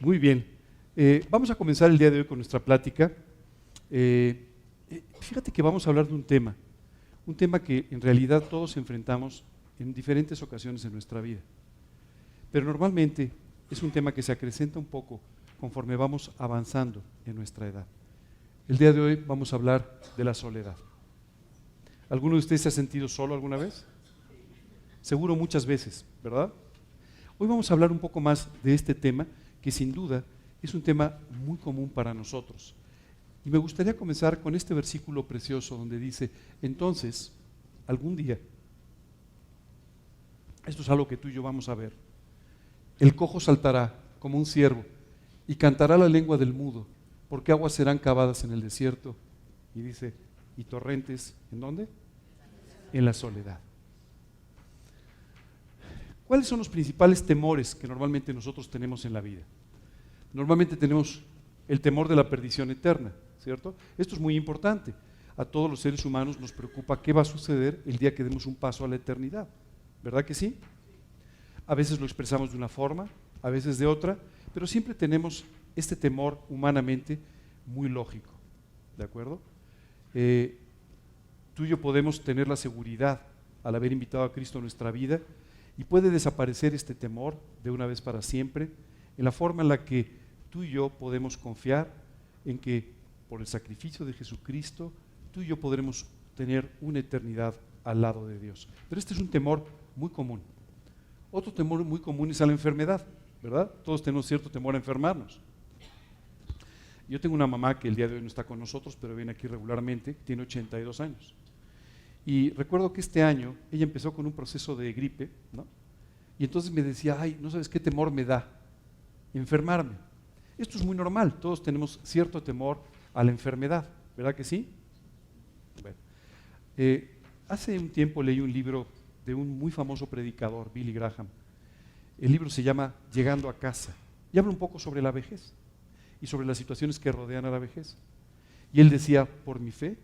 Muy bien. Vamos a comenzar el día de hoy con nuestra plática. Fíjate que vamos a hablar de un tema que en realidad todos enfrentamos en diferentes ocasiones en nuestra vida. Pero normalmente es un tema que se acrecenta un poco conforme vamos avanzando en nuestra edad. El día de hoy vamos a hablar de la soledad. ¿Alguno de ustedes se ha sentido solo alguna vez? Seguro muchas veces, ¿verdad? Hoy vamos a hablar un poco más de este tema, que sin duda es un tema muy común para nosotros. Y me gustaría comenzar con este versículo precioso donde dice: entonces, algún día, esto es algo que tú y yo vamos a ver, el cojo saltará como un ciervo y cantará la lengua del mudo, porque aguas serán cavadas en el desierto. Y dice, y torrentes, ¿en dónde? En la soledad. ¿Cuáles son los principales temores que normalmente nosotros tenemos en la vida? Normalmente tenemos el temor de la perdición eterna, ¿cierto? Esto es muy importante. A todos los seres humanos nos preocupa qué va a suceder el día que demos un paso a la eternidad, ¿verdad que sí? A veces lo expresamos de una forma, a veces de otra, pero siempre tenemos este temor humanamente muy lógico, ¿de acuerdo? Tú y yo podemos tener la seguridad al haber invitado a Cristo a nuestra vida, y puede desaparecer este temor de una vez para siempre en la forma en la que tú y yo podemos confiar en que por el sacrificio de Jesucristo tú y yo podremos tener una eternidad al lado de Dios. Pero este es un temor muy común. Otro temor muy común es a la enfermedad, ¿verdad? Todos tenemos cierto temor a enfermarnos. Yo tengo una mamá que el día de hoy no está con nosotros, pero viene aquí regularmente, tiene 82 años. Y recuerdo que este año ella empezó con un proceso de gripe, ¿no? Y entonces me decía, ay, no sabes qué temor me da, enfermarme. Esto es muy normal, todos tenemos cierto temor a la enfermedad, ¿verdad que sí? Bueno, hace un tiempo leí un libro de un muy famoso predicador, Billy Graham. El libro se llama Llegando a casa y habla un poco sobre la vejez y sobre las situaciones que rodean a la vejez. Y él decía, por mi fe,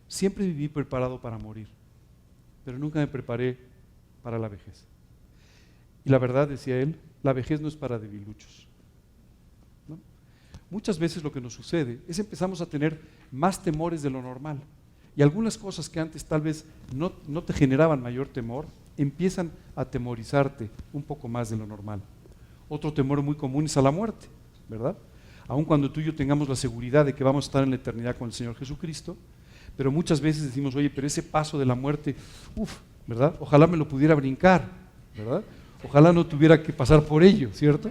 siempre viví preparado para morir, pero nunca me preparé para la vejez. Y la verdad, decía él, la vejez no es para debiluchos, ¿no? Muchas veces lo que nos sucede es empezamos a tener más temores de lo normal, y algunas cosas que antes tal vez no te generaban mayor temor, empiezan a atemorizarte un poco más de lo normal. Otro temor muy común es a la muerte, ¿verdad? Aun cuando tú y yo tengamos la seguridad de que vamos a estar en la eternidad con el Señor Jesucristo, pero muchas veces decimos, oye, pero ese paso de la muerte, ¿verdad? Ojalá me lo pudiera brincar, ¿verdad? Ojalá no tuviera que pasar por ello, ¿cierto?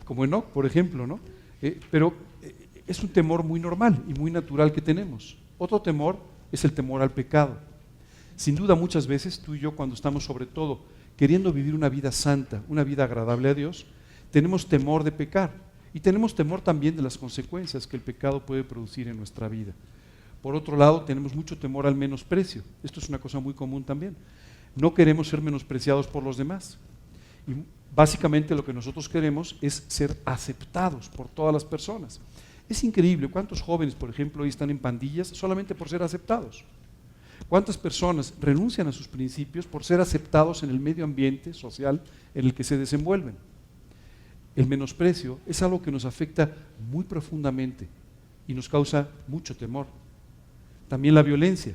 Como Enoc, por ejemplo, ¿no? Pero es un temor muy normal y muy natural que tenemos. Otro temor es el temor al pecado. Sin duda, muchas veces tú y yo, cuando estamos sobre todo queriendo vivir una vida santa, una vida agradable a Dios, tenemos temor de pecar y tenemos temor también de las consecuencias que el pecado puede producir en nuestra vida. Por otro lado, tenemos mucho temor al menosprecio. Esto es una cosa muy común también. No queremos ser menospreciados por los demás. Y básicamente lo que nosotros queremos es ser aceptados por todas las personas. Es increíble cuántos jóvenes, por ejemplo, hoy están en pandillas solamente por ser aceptados. Cuántas personas renuncian a sus principios por ser aceptados en el medio ambiente social en el que se desenvuelven. El menosprecio es algo que nos afecta muy profundamente y nos causa mucho temor. También la violencia,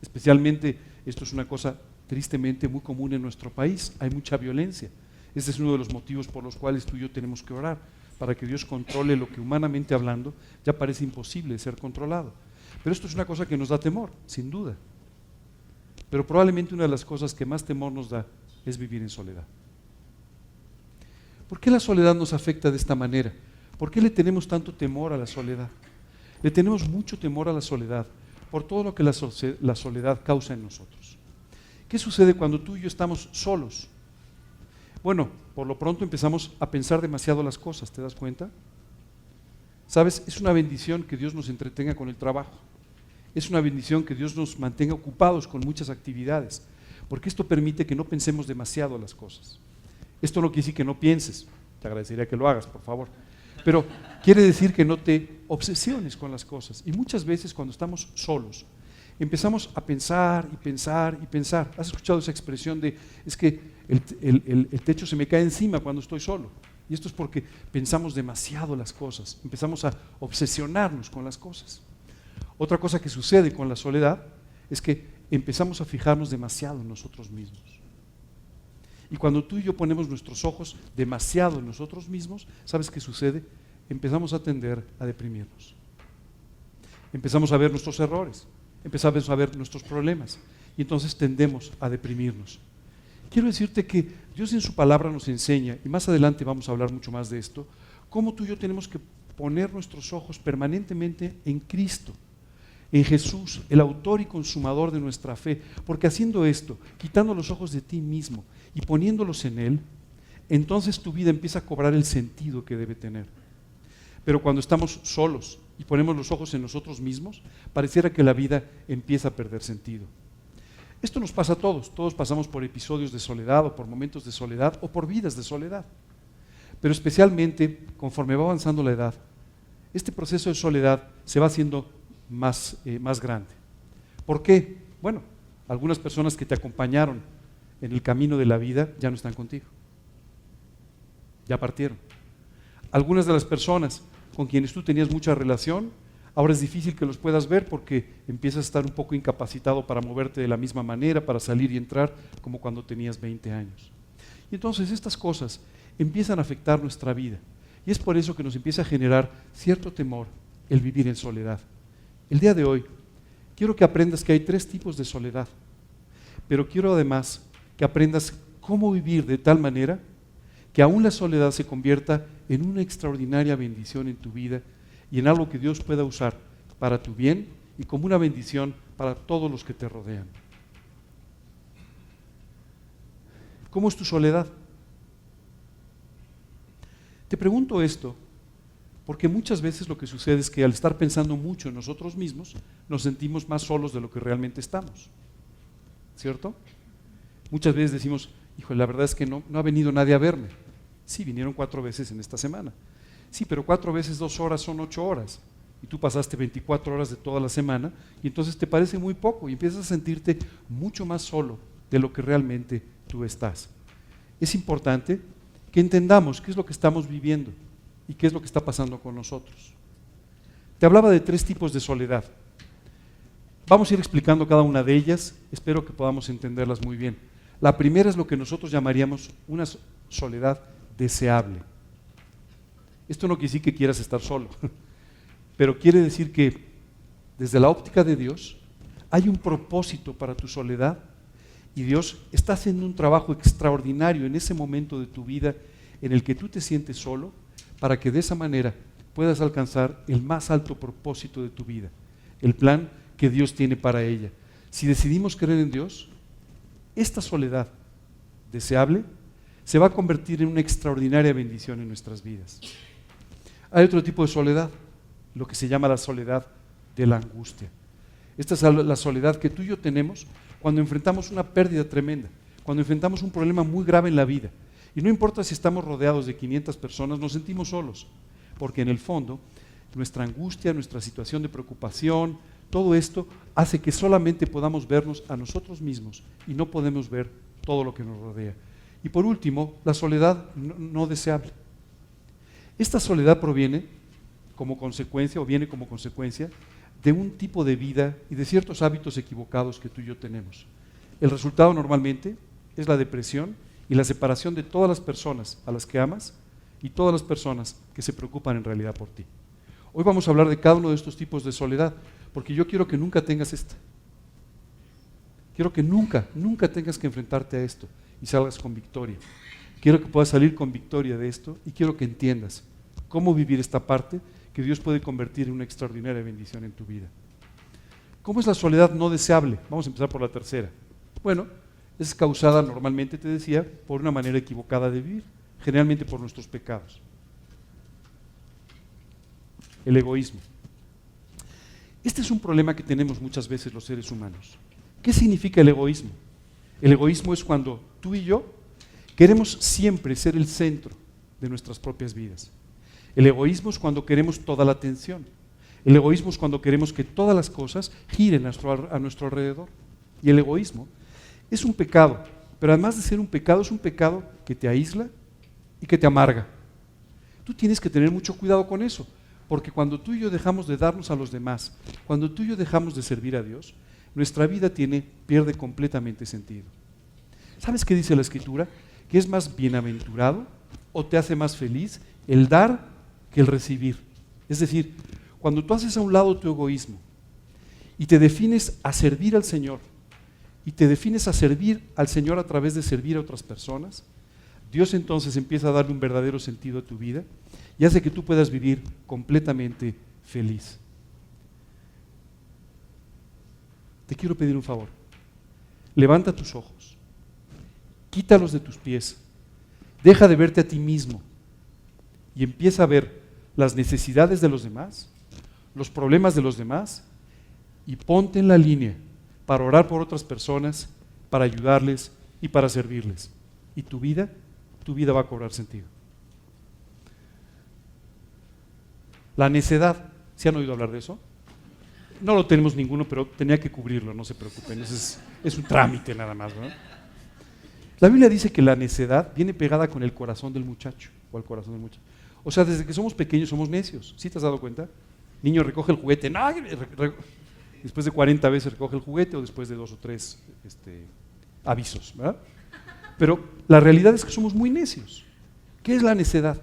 especialmente, esto es una cosa tristemente muy común en nuestro país, hay mucha violencia. Este es uno de los motivos por los cuales tú y yo tenemos que orar, para que Dios controle lo que humanamente hablando ya parece imposible de ser controlado. Pero esto es una cosa que nos da temor, sin duda. Pero probablemente una de las cosas que más temor nos da es vivir en soledad. ¿Por qué la soledad nos afecta de esta manera? ¿Por qué le tenemos tanto temor a la soledad? Le tenemos mucho temor a la soledad por todo lo que la soledad causa en nosotros. ¿Qué sucede cuando tú y yo estamos solos? Bueno, por lo pronto empezamos a pensar demasiado las cosas, ¿te das cuenta? ¿Sabes? Es una bendición que Dios nos entretenga con el trabajo. Es una bendición que Dios nos mantenga ocupados con muchas actividades, porque esto permite que no pensemos demasiado las cosas. Esto no quiere decir que no pienses, te agradecería que lo hagas, por favor. Pero quiere decir que no te obsesiones con las cosas. Y muchas veces cuando estamos solos, empezamos a pensar y pensar y pensar. ¿Has escuchado esa expresión de, es que el techo se me cae encima cuando estoy solo? Y esto es porque pensamos demasiado las cosas, empezamos a obsesionarnos con las cosas. Otra cosa que sucede con la soledad es que empezamos a fijarnos demasiado en nosotros mismos. Y cuando tú y yo ponemos nuestros ojos demasiado en nosotros mismos, ¿sabes qué sucede? Empezamos a tender a deprimirnos. Empezamos a ver nuestros errores, empezamos a ver nuestros problemas y entonces tendemos a deprimirnos. Quiero decirte que Dios en su palabra nos enseña, y más adelante vamos a hablar mucho más de esto, cómo tú y yo tenemos que poner nuestros ojos permanentemente en Cristo, en Jesús, el autor y consumador de nuestra fe, porque haciendo esto, quitando los ojos de ti mismo y poniéndolos en Él, entonces tu vida empieza a cobrar el sentido que debe tener. Pero cuando estamos solos y ponemos los ojos en nosotros mismos, pareciera que la vida empieza a perder sentido. Esto nos pasa a todos pasamos por episodios de soledad o por momentos de soledad o por vidas de soledad. Pero especialmente, conforme va avanzando la edad, este proceso de soledad se va haciendo más grande. ¿Por qué? Bueno, algunas personas que te acompañaron en el camino de la vida ya no están contigo. Ya partieron. Algunas de las personas con quienes tú tenías mucha relación, ahora es difícil que los puedas ver porque empiezas a estar un poco incapacitado para moverte de la misma manera, para salir y entrar como cuando tenías 20 años. Y entonces estas cosas empiezan a afectar nuestra vida. Y es por eso que nos empieza a generar cierto temor el vivir en soledad. El día de hoy quiero que aprendas que hay 3 tipos de soledad, pero quiero además que aprendas cómo vivir de tal manera que aún la soledad se convierta en una extraordinaria bendición en tu vida y en algo que Dios pueda usar para tu bien y como una bendición para todos los que te rodean. ¿Cómo es tu soledad? Te pregunto esto porque muchas veces lo que sucede es que al estar pensando mucho en nosotros mismos, nos sentimos más solos de lo que realmente estamos. ¿Cierto? Muchas veces decimos, hijo, la verdad es que no ha venido nadie a verme. Sí, vinieron 4 veces en esta semana. Sí, pero 4 veces 2 horas son 8 horas. Y tú pasaste 24 horas de toda la semana y entonces te parece muy poco y empiezas a sentirte mucho más solo de lo que realmente tú estás. Es importante que entendamos qué es lo que estamos viviendo y qué es lo que está pasando con nosotros. Te hablaba de 3 tipos de soledad. Vamos a ir explicando cada una de ellas, espero que podamos entenderlas muy bien. La primera es lo que nosotros llamaríamos una soledad deseable. Esto no quiere decir que quieras estar solo, pero quiere decir que desde la óptica de Dios hay un propósito para tu soledad y Dios está haciendo un trabajo extraordinario en ese momento de tu vida en el que tú te sientes solo para que de esa manera puedas alcanzar el más alto propósito de tu vida, el plan que Dios tiene para ella. Si decidimos creer en Dios, esta soledad deseable se va a convertir en una extraordinaria bendición en nuestras vidas. Hay otro tipo de soledad, lo que se llama la soledad de la angustia. Esta es la soledad que tú y yo tenemos cuando enfrentamos una pérdida tremenda, cuando enfrentamos un problema muy grave en la vida. Y no importa si estamos rodeados de 500 personas, nos sentimos solos, porque en el fondo nuestra angustia, nuestra situación de preocupación, todo esto hace que solamente podamos vernos a nosotros mismos y no podemos ver todo lo que nos rodea. Y por último, la soledad no deseable. Esta soledad proviene como consecuencia o viene como consecuencia de un tipo de vida y de ciertos hábitos equivocados que tú y yo tenemos. El resultado normalmente es la depresión y la separación de todas las personas a las que amas y todas las personas que se preocupan en realidad por ti. Hoy vamos a hablar de cada uno de estos tipos de soledad, porque yo quiero que nunca tengas esta. Quiero que nunca tengas que enfrentarte a esto y salgas con victoria. Quiero que puedas salir con victoria de esto y quiero que entiendas cómo vivir esta parte que Dios puede convertir en una extraordinaria bendición en tu vida. ¿Cómo es la soledad no deseable? Vamos a empezar por la tercera. Bueno, es causada normalmente, te decía, por una manera equivocada de vivir, generalmente por nuestros pecados. El egoísmo. Este es un problema que tenemos muchas veces los seres humanos. ¿Qué significa el egoísmo? El egoísmo es cuando tú y yo queremos siempre ser el centro de nuestras propias vidas. El egoísmo es cuando queremos toda la atención. El egoísmo es cuando queremos que todas las cosas giren a nuestro alrededor. Y el egoísmo es un pecado, pero además de ser un pecado, es un pecado que te aísla y que te amarga. Tú tienes que tener mucho cuidado con eso, porque cuando tú y yo dejamos de darnos a los demás, cuando tú y yo dejamos de servir a Dios, nuestra vida pierde completamente sentido. ¿Sabes qué dice la Escritura? Que es más bienaventurado o te hace más feliz el dar que el recibir. Es decir, cuando tú haces a un lado tu egoísmo y te defines a servir al Señor, y te defines a servir al Señor a través de servir a otras personas, Dios entonces empieza a darle un verdadero sentido a tu vida y hace que tú puedas vivir completamente feliz. Te quiero pedir un favor. Levanta tus ojos, quítalos de tus pies, deja de verte a ti mismo y empieza a ver las necesidades de los demás, los problemas de los demás, y ponte en la línea para orar por otras personas, para ayudarles y para servirles. Y tu vida va a cobrar sentido. La necedad, ¿se han oído hablar de eso? No lo tenemos ninguno, pero tenía que cubrirlo, no se preocupen, es un trámite nada más, ¿no? La Biblia dice que la necedad viene pegada con el corazón del muchacho, o al corazón del muchacho. O sea, desde que somos pequeños somos necios, ¿sí te has dado cuenta? Niño recoge el juguete, no, después de 40 veces recoge el juguete, o después de 2 o 3 avisos, ¿verdad? Pero la realidad es que somos muy necios. ¿Qué es la necedad?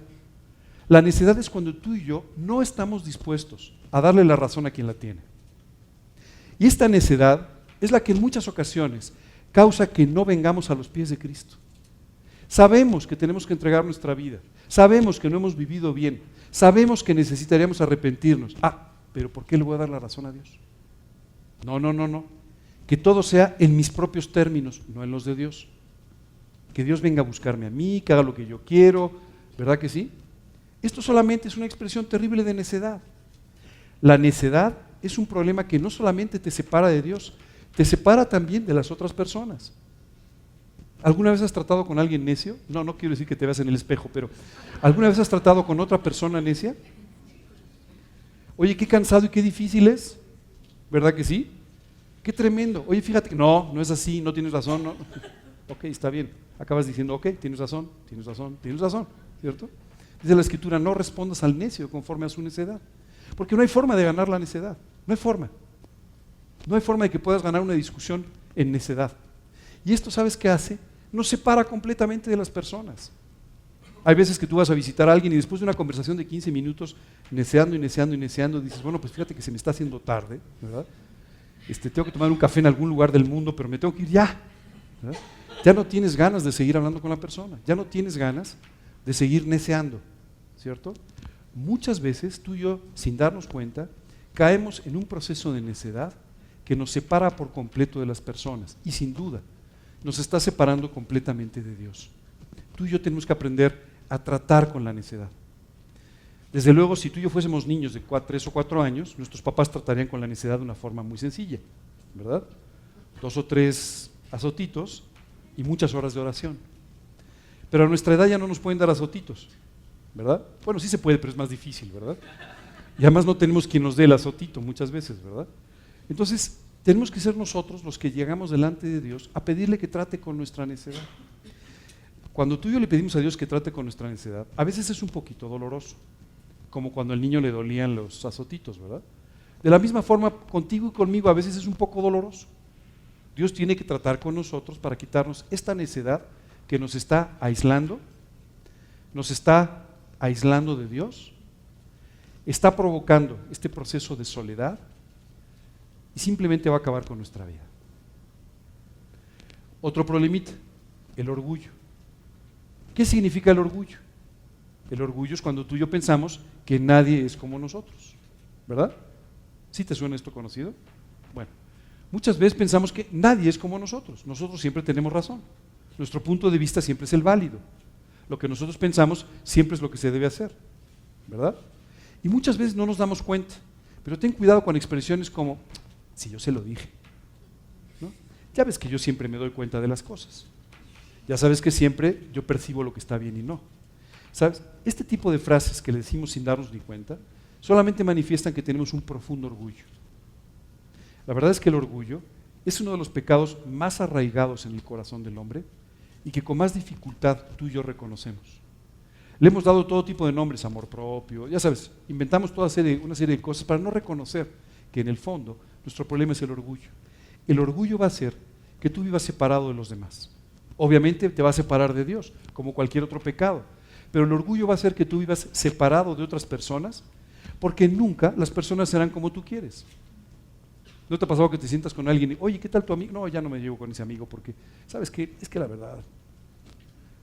La necedad es cuando tú y yo no estamos dispuestos a darle la razón a quien la tiene. Y esta necedad es la que en muchas ocasiones causa que no vengamos a los pies de Cristo. Sabemos que tenemos que entregar nuestra vida, sabemos que no hemos vivido bien, sabemos que necesitaríamos arrepentirnos. Pero ¿por qué le voy a dar la razón a Dios? No. Que todo sea en mis propios términos, no en los de Dios. Que Dios venga a buscarme a mí, que haga lo que yo quiero, ¿verdad que sí? Esto solamente es una expresión terrible de necedad. La necedad es un problema que no solamente te separa de Dios, te separa también de las otras personas. ¿Alguna vez has tratado con alguien necio? No quiero decir que te veas en el espejo, pero ¿alguna vez has tratado con otra persona necia? Oye, qué cansado y qué difícil es, ¿verdad que sí? Qué tremendo. Oye, fíjate que no es así, no tienes razón, no. Ok, está bien. Acabas diciendo, ok, tienes razón, ¿cierto? Dice la Escritura, no respondas al necio conforme a su necedad. Porque no hay forma de ganar la necedad, no hay forma. No hay forma de que puedas ganar una discusión en necedad. Y esto, ¿sabes qué hace? Nos separa completamente de las personas. Hay veces que tú vas a visitar a alguien y después de una conversación de 15 minutos, neceando, dices, bueno, pues fíjate que se me está haciendo tarde, ¿verdad? Tengo que tomar un café en algún lugar del mundo, pero me tengo que ir ya, ¿verdad? Ya no tienes ganas de seguir hablando con la persona, ya no tienes ganas de seguir neceando, ¿cierto? Muchas veces tú y yo, sin darnos cuenta, caemos en un proceso de necedad que nos separa por completo de las personas y sin duda nos está separando completamente de Dios. Tú y yo tenemos que aprender a tratar con la necedad. Desde luego, si tú y yo fuésemos niños de 3 o 4 años, nuestros papás tratarían con la necedad de una forma muy sencilla, ¿verdad? 2 o 3 azotitos y muchas horas de oración. Pero a nuestra edad ya no nos pueden dar azotitos, ¿verdad? Bueno, sí se puede, pero es más difícil, ¿verdad? Y además no tenemos quien nos dé el azotito muchas veces, ¿verdad? Entonces, tenemos que ser nosotros los que llegamos delante de Dios a pedirle que trate con nuestra necedad. Cuando tú y yo le pedimos a Dios que trate con nuestra necedad, a veces es un poquito doloroso, como cuando al niño le dolían los azotitos, ¿verdad? De la misma forma, contigo y conmigo a veces es un poco doloroso. Dios tiene que tratar con nosotros para quitarnos esta necedad que nos está aislando de Dios, está provocando este proceso de soledad y simplemente va a acabar con nuestra vida. Otro problemita, el orgullo. ¿Qué significa el orgullo? El orgullo es cuando tú y yo pensamos que nadie es como nosotros, ¿verdad? ¿Sí te suena esto conocido? Bueno, muchas veces pensamos que nadie es como nosotros siempre tenemos razón, nuestro punto de vista siempre es el válido, lo que nosotros pensamos siempre es lo que se debe hacer, ¿verdad? Y muchas veces no nos damos cuenta, pero ten cuidado con expresiones como, si yo se lo dije, ¿no? Ya ves que yo siempre me doy cuenta de las cosas, ya sabes que siempre yo percibo lo que está bien y no. ¿Sabes? Este tipo de frases que le decimos sin darnos ni cuenta solamente manifiestan que tenemos un profundo orgullo. La verdad es que el orgullo es uno de los pecados más arraigados en el corazón del hombre y que con más dificultad tú y yo reconocemos. Le hemos dado todo tipo de nombres, amor propio, ya sabes, inventamos una serie de cosas para no reconocer que en el fondo nuestro problema es el orgullo. El orgullo va a hacer que tú vivas separado de los demás. Obviamente te va a separar de Dios, como cualquier otro pecado, pero el orgullo va a hacer que tú vivas separado de otras personas, porque nunca las personas serán como tú quieres. ¿No te ha pasado que te sientas con alguien y, oye, ¿qué tal tu amigo? No, ya no me llevo con ese amigo porque, ¿sabes qué? Es que la verdad.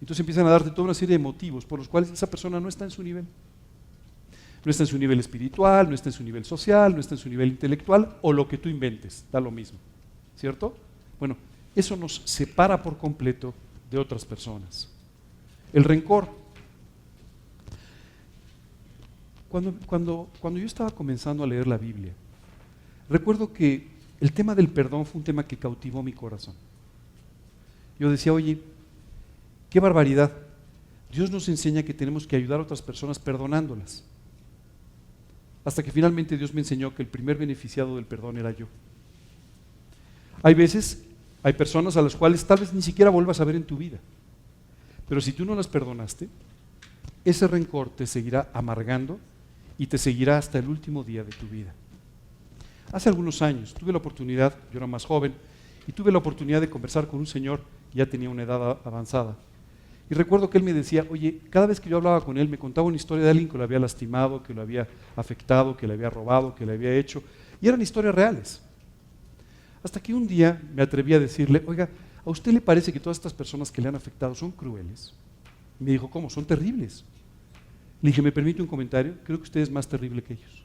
Entonces empiezan a darte toda una serie de motivos por los cuales esa persona no está en su nivel. No está en su nivel espiritual, no está en su nivel social, no está en su nivel intelectual o lo que tú inventes, da lo mismo. ¿Cierto? Bueno, eso nos separa por completo de otras personas. El rencor. Cuando yo estaba comenzando a leer la Biblia, recuerdo que el tema del perdón fue un tema que cautivó mi corazón. Yo decía, oye, qué barbaridad. Dios nos enseña que tenemos que ayudar a otras personas perdonándolas. Hasta que finalmente Dios me enseñó que el primer beneficiado del perdón era yo. Hay personas a las cuales tal vez ni siquiera vuelvas a ver en tu vida. Pero si tú no las perdonaste, ese rencor te seguirá amargando y te seguirá hasta el último día de tu vida. Hace algunos años tuve la oportunidad, yo era más joven, y tuve la oportunidad de conversar con un señor, ya tenía una edad avanzada. Y recuerdo que él me decía, oye, cada vez que yo hablaba con él me contaba una historia de alguien que lo había lastimado, que lo había afectado, que le había robado, que le había hecho, y eran historias reales. Hasta que un día me atreví a decirle, oiga, ¿a usted le parece que todas estas personas que le han afectado son crueles? Y me dijo, ¿cómo? Son terribles. Le dije, ¿me permite un comentario? Creo que usted es más terrible que ellos.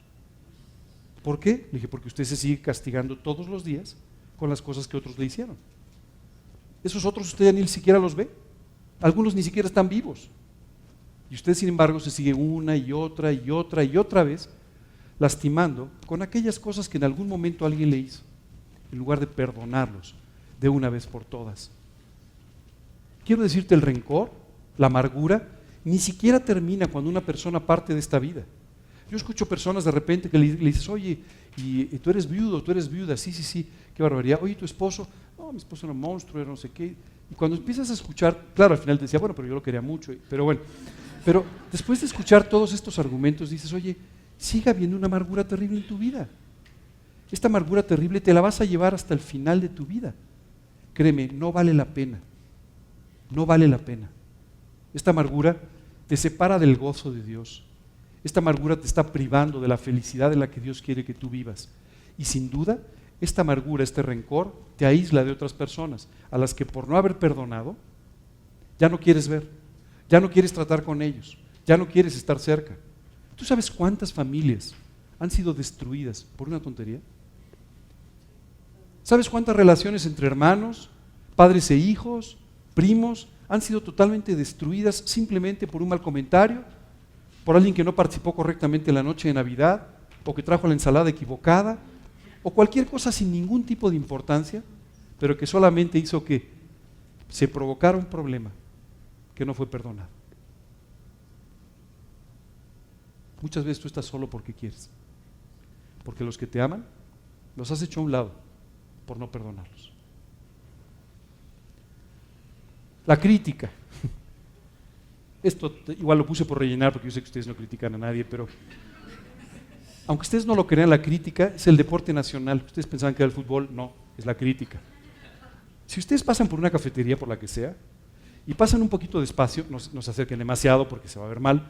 ¿Por qué? Le dije, porque usted se sigue castigando todos los días con las cosas que otros le hicieron. Esos otros usted ya ni siquiera los ve. Algunos ni siquiera están vivos. Y usted, sin embargo, se sigue una y otra y otra y otra vez lastimando con aquellas cosas que en algún momento alguien le hizo, en lugar de perdonarlos de una vez por todas. Quiero decirte, el rencor, la amargura, ni siquiera termina cuando una persona parte de esta vida. Yo escucho personas de repente que le dices, oye, y tú eres viudo, tú eres viuda, sí, qué barbaridad. Oye, ¿tu esposo? No, mi esposo era un monstruo, era no sé qué. Y cuando empiezas a escuchar, claro, al final te decía, bueno, pero yo lo quería mucho, pero bueno. Pero después de escuchar todos estos argumentos, dices, oye, sigue habiendo una amargura terrible en tu vida. Esta amargura terrible te la vas a llevar hasta el final de tu vida. Créeme, no vale la pena. No vale la pena. Esta amargura te separa del gozo de Dios. Esta amargura te está privando de la felicidad en la que Dios quiere que tú vivas. Y sin duda, esta amargura, este rencor, te aísla de otras personas, a las que por no haber perdonado, ya no quieres ver, ya no quieres tratar con ellos, ya no quieres estar cerca. ¿Tú sabes cuántas familias han sido destruidas por una tontería? ¿Sabes cuántas relaciones entre hermanos, padres e hijos, primos, han sido totalmente destruidas simplemente por un mal comentario, por alguien que no participó correctamente en la noche de Navidad, o que trajo la ensalada equivocada, o cualquier cosa sin ningún tipo de importancia, pero que solamente hizo que se provocara un problema que no fue perdonado? Muchas veces tú estás solo porque quieres, porque los que te aman los has hecho a un lado por no perdonarlos. La crítica. Esto igual lo puse por rellenar porque yo sé que ustedes no critican a nadie, pero aunque ustedes no lo crean, la crítica es el deporte nacional. Ustedes pensaban que era el fútbol, no, es la crítica. Si ustedes pasan por una cafetería, por la que sea, y pasan un poquito despacio, no se acerquen demasiado porque se va a ver mal,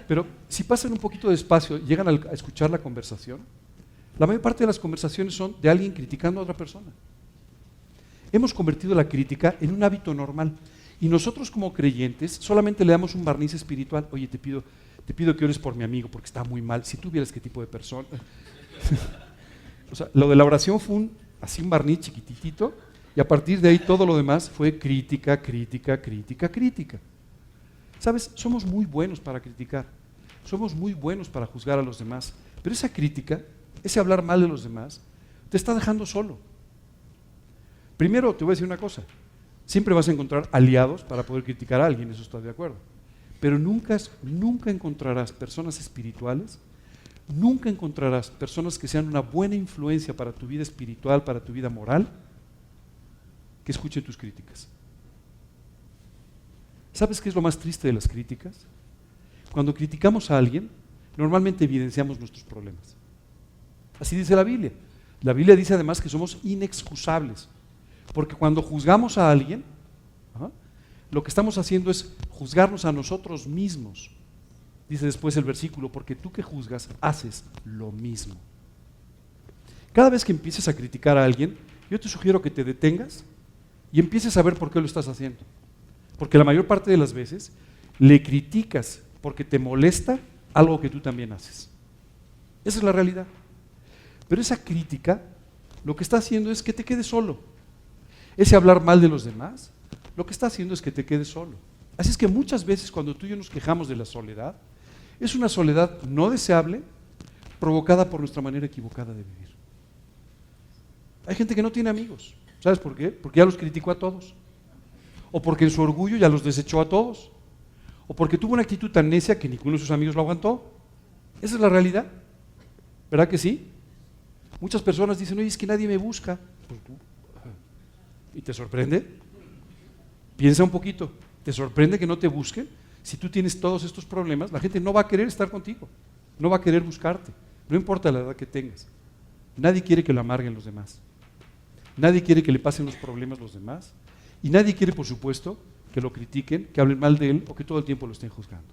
pero si pasan un poquito despacio y llegan a escuchar la conversación, la mayor parte de las conversaciones son de alguien criticando a otra persona. Hemos convertido la crítica en un hábito normal y nosotros como creyentes solamente le damos un barniz espiritual. Oye, te pido que ores por mi amigo porque está muy mal. Si tú vieras qué tipo de persona. O sea, lo de la oración fue un barniz chiquititito y a partir de ahí todo lo demás fue crítica. ¿Sabes? Somos muy buenos para criticar, somos muy buenos para juzgar a los demás, pero esa crítica, ese hablar mal de los demás, te está dejando solo. Primero te voy a decir una cosa, siempre vas a encontrar aliados para poder criticar a alguien, eso estoy de acuerdo, pero nunca encontrarás personas espirituales, nunca encontrarás personas que sean una buena influencia para tu vida espiritual, para tu vida moral, que escuchen tus críticas. ¿Sabes qué es lo más triste de las críticas? Cuando criticamos a alguien, normalmente evidenciamos nuestros problemas. Así dice la Biblia. La Biblia dice además que somos inexcusables, porque cuando juzgamos a alguien, lo que estamos haciendo es juzgarnos a nosotros mismos. Dice después el versículo, porque tú que juzgas, haces lo mismo. Cada vez que empieces a criticar a alguien, yo te sugiero que te detengas y empieces a ver por qué lo estás haciendo. Porque la mayor parte de las veces le criticas porque te molesta algo que tú también haces. Esa es la realidad. Pero esa crítica lo que está haciendo es que te quedes solo. Ese hablar mal de los demás, lo que está haciendo es que te quedes solo. Así es que muchas veces cuando tú y yo nos quejamos de la soledad, es una soledad no deseable, provocada por nuestra manera equivocada de vivir. Hay gente que no tiene amigos. ¿Sabes por qué? Porque ya los criticó a todos. O porque en su orgullo ya los desechó a todos. O porque tuvo una actitud tan necia que ninguno de sus amigos lo aguantó. Esa es la realidad. ¿Verdad que sí? Muchas personas dicen, oye, es que nadie me busca. Pues tú. ¿Y te sorprende? Piensa un poquito. ¿Te sorprende que no te busquen? Si tú tienes todos estos problemas, la gente no va a querer estar contigo. No va a querer buscarte. No importa la edad que tengas. Nadie quiere que lo amarguen los demás. Nadie quiere que le pasen los problemas a los demás. Y nadie quiere, por supuesto, que lo critiquen, que hablen mal de él o que todo el tiempo lo estén juzgando.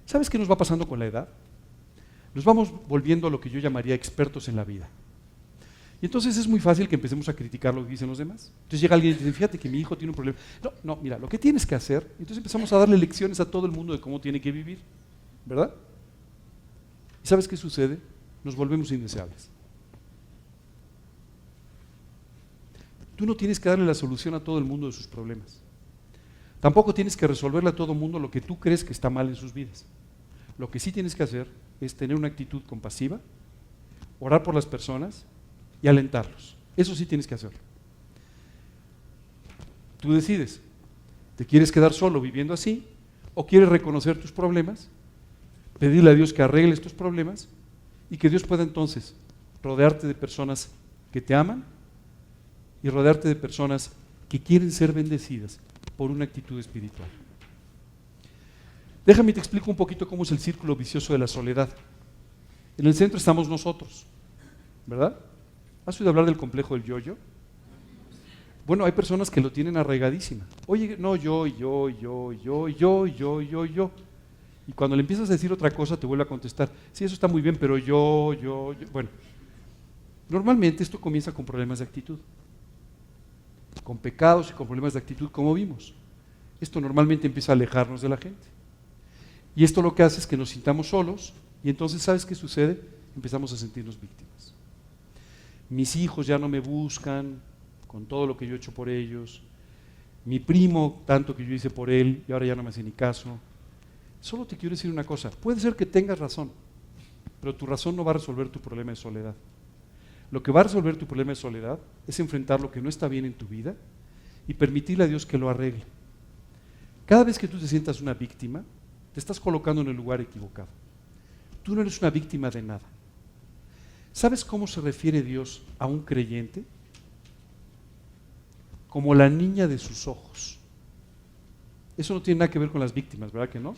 ¿Sabes qué nos va pasando con la edad? Nos vamos volviendo a lo que yo llamaría expertos en la vida. Y entonces es muy fácil que empecemos a criticar lo que dicen los demás. Entonces llega alguien y dice, fíjate que mi hijo tiene un problema. No, mira, lo que tienes que hacer, entonces empezamos a darle lecciones a todo el mundo de cómo tiene que vivir, ¿verdad? ¿Y sabes qué sucede? Nos volvemos indeseables. Tú no tienes que darle la solución a todo el mundo de sus problemas. Tampoco tienes que resolverle a todo el mundo lo que tú crees que está mal en sus vidas. Lo que sí tienes que hacer es tener una actitud compasiva, orar por las personas y alentarlos. Eso sí tienes que hacerlo. Tú decides, ¿te quieres quedar solo viviendo así? ¿O quieres reconocer tus problemas, pedirle a Dios que arregle estos problemas y que Dios pueda entonces rodearte de personas que te aman y rodearte de personas que quieren ser bendecidas por una actitud espiritual? Déjame te explico un poquito cómo es el círculo vicioso de la soledad. En el centro estamos nosotros, ¿verdad? ¿Has oído hablar del complejo del yo-yo? Bueno, hay personas que lo tienen arraigadísima. Oye, no, yo. Y cuando le empiezas a decir otra cosa, te vuelve a contestar, sí, eso está muy bien, pero yo. Bueno, normalmente esto comienza con problemas de actitud, con pecados y con problemas de actitud, como vimos. Esto normalmente empieza a alejarnos de la gente. Y esto lo que hace es que nos sintamos solos, y entonces, ¿sabes qué sucede? Empezamos a sentirnos víctimas. Mis hijos ya no me buscan con todo lo que yo he hecho por ellos. Mi primo, tanto que yo hice por él, y ahora ya no me hace ni caso. Solo te quiero decir una cosa, puede ser que tengas razón, pero tu razón no va a resolver tu problema de soledad. Lo que va a resolver tu problema de soledad es enfrentar lo que no está bien en tu vida y permitirle a Dios que lo arregle. Cada vez que tú te sientas una víctima, te estás colocando en el lugar equivocado. Tú no eres una víctima de nada. ¿Sabes cómo se refiere Dios a un creyente? Como la niña de sus ojos. Eso no tiene nada que ver con las víctimas, ¿verdad que no?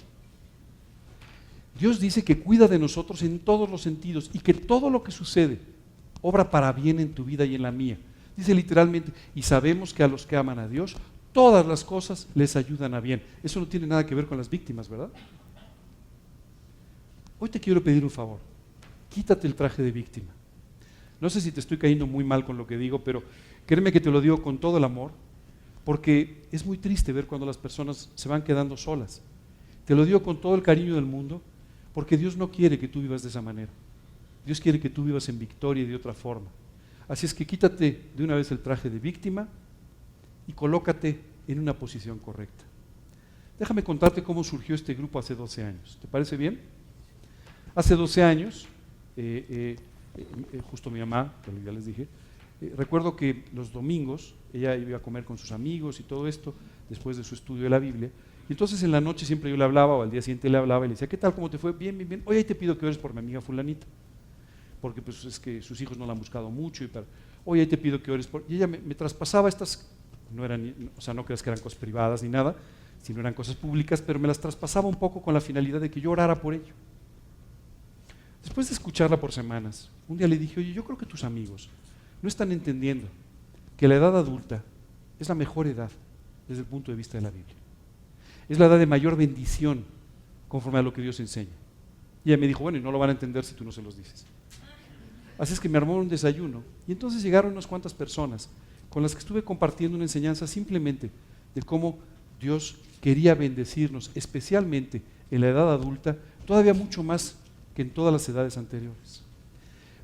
Dios dice que cuida de nosotros en todos los sentidos y que todo lo que sucede obra para bien en tu vida y en la mía. Dice literalmente, y sabemos que a los que aman a Dios, todas las cosas les ayudan a bien. Eso no tiene nada que ver con las víctimas, ¿verdad? Hoy te quiero pedir un favor. Quítate el traje de víctima. No sé si te estoy cayendo muy mal con lo que digo, pero créeme que te lo digo con todo el amor, porque es muy triste ver cuando las personas se van quedando solas. Te lo digo con todo el cariño del mundo, porque Dios no quiere que tú vivas de esa manera. Dios quiere que tú vivas en victoria y de otra forma. Así es que quítate de una vez el traje de víctima y colócate en una posición correcta. Déjame contarte cómo surgió este grupo hace 12 años. ¿Te parece bien? Hace 12 años, justo mi mamá, que ya les dije, recuerdo que los domingos ella iba a comer con sus amigos y todo esto, después de su estudio de la Biblia, y entonces en la noche siempre yo le hablaba, o al día siguiente le hablaba y le decía, ¿qué tal? ¿Cómo te fue? Bien, bien, bien. Oye, ahí te pido que ores por mi amiga fulanita, porque pues es que sus hijos no la han buscado mucho, oye, ahí te pido que ores por... Y ella me traspasaba estas, no eran, o sea, no creas que eran cosas privadas ni nada, si no eran cosas públicas, pero me las traspasaba un poco con la finalidad de que yo orara por ello. Después de escucharla por semanas, un día le dije, oye, yo creo que tus amigos no están entendiendo que la edad adulta es la mejor edad desde el punto de vista de la Biblia. Es la edad de mayor bendición conforme a lo que Dios enseña. Y ella me dijo, bueno, y no lo van a entender si tú no se los dices. Así es que me armó un desayuno y entonces llegaron unas cuantas personas con las que estuve compartiendo una enseñanza simplemente de cómo Dios quería bendecirnos, especialmente en la edad adulta, todavía mucho más que en todas las edades anteriores.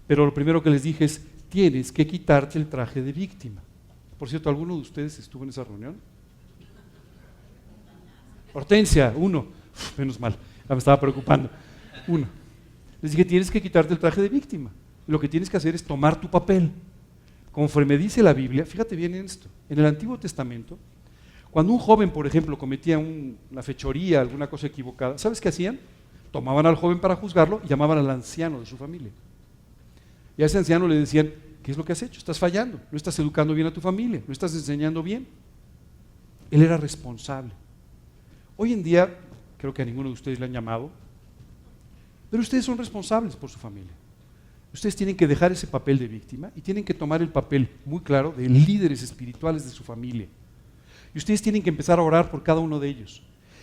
Pero lo primero que les dije es, tienes que quitarte el traje de víctima. Por cierto, ¿alguno de ustedes estuvo en esa reunión? Hortensia, uno. Menos mal, ya me estaba preocupando. Uno. Les dije, tienes que quitarte el traje de víctima. Lo que tienes que hacer es tomar tu papel. Conforme dice la Biblia, fíjate bien en esto, en el Antiguo Testamento, cuando un joven, por ejemplo, cometía una fechoría, alguna cosa equivocada, ¿sabes qué hacían? Tomaban al joven para juzgarlo y llamaban al anciano de su familia. Y a ese anciano le decían, ¿qué es lo que has hecho? Estás fallando, no estás educando bien a tu familia, no estás enseñando bien. Él era responsable. Hoy en día, creo que a ninguno de ustedes le han llamado, pero ustedes son responsables por su familia. Ustedes tienen que dejar ese papel de víctima y tienen que tomar el papel muy claro de líderes espirituales de su familia. Y ustedes tienen que empezar a orar por cada uno de ellos.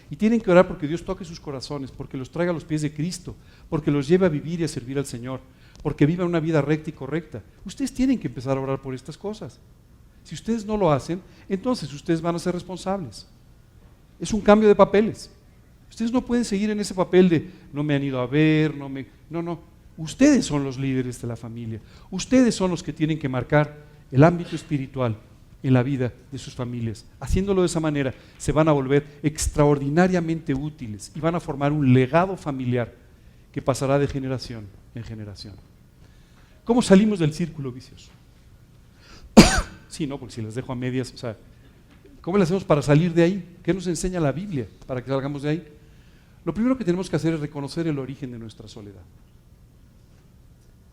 Y tienen que orar porque Dios toque sus corazones, porque los traiga a los pies de Cristo, porque los lleve a vivir y a servir al Señor, porque vivan una vida recta y correcta. Ustedes tienen que empezar a orar por estas cosas. Si ustedes no lo hacen, entonces ustedes van a ser responsables. Es un cambio de papeles. Ustedes no pueden seguir en ese papel de no me han ido a ver, no. Ustedes son los líderes de la familia. Ustedes son los que tienen que marcar el ámbito espiritual en la vida de sus familias. Haciéndolo de esa manera, se van a volver extraordinariamente útiles y van a formar un legado familiar que pasará de generación en generación. ¿Cómo salimos del círculo vicioso? Sí, no, porque si las dejo a medias, ¿cómo le hacemos para salir de ahí? ¿Qué nos enseña la Biblia para que salgamos de ahí? Lo primero que tenemos que hacer es reconocer el origen de nuestra soledad.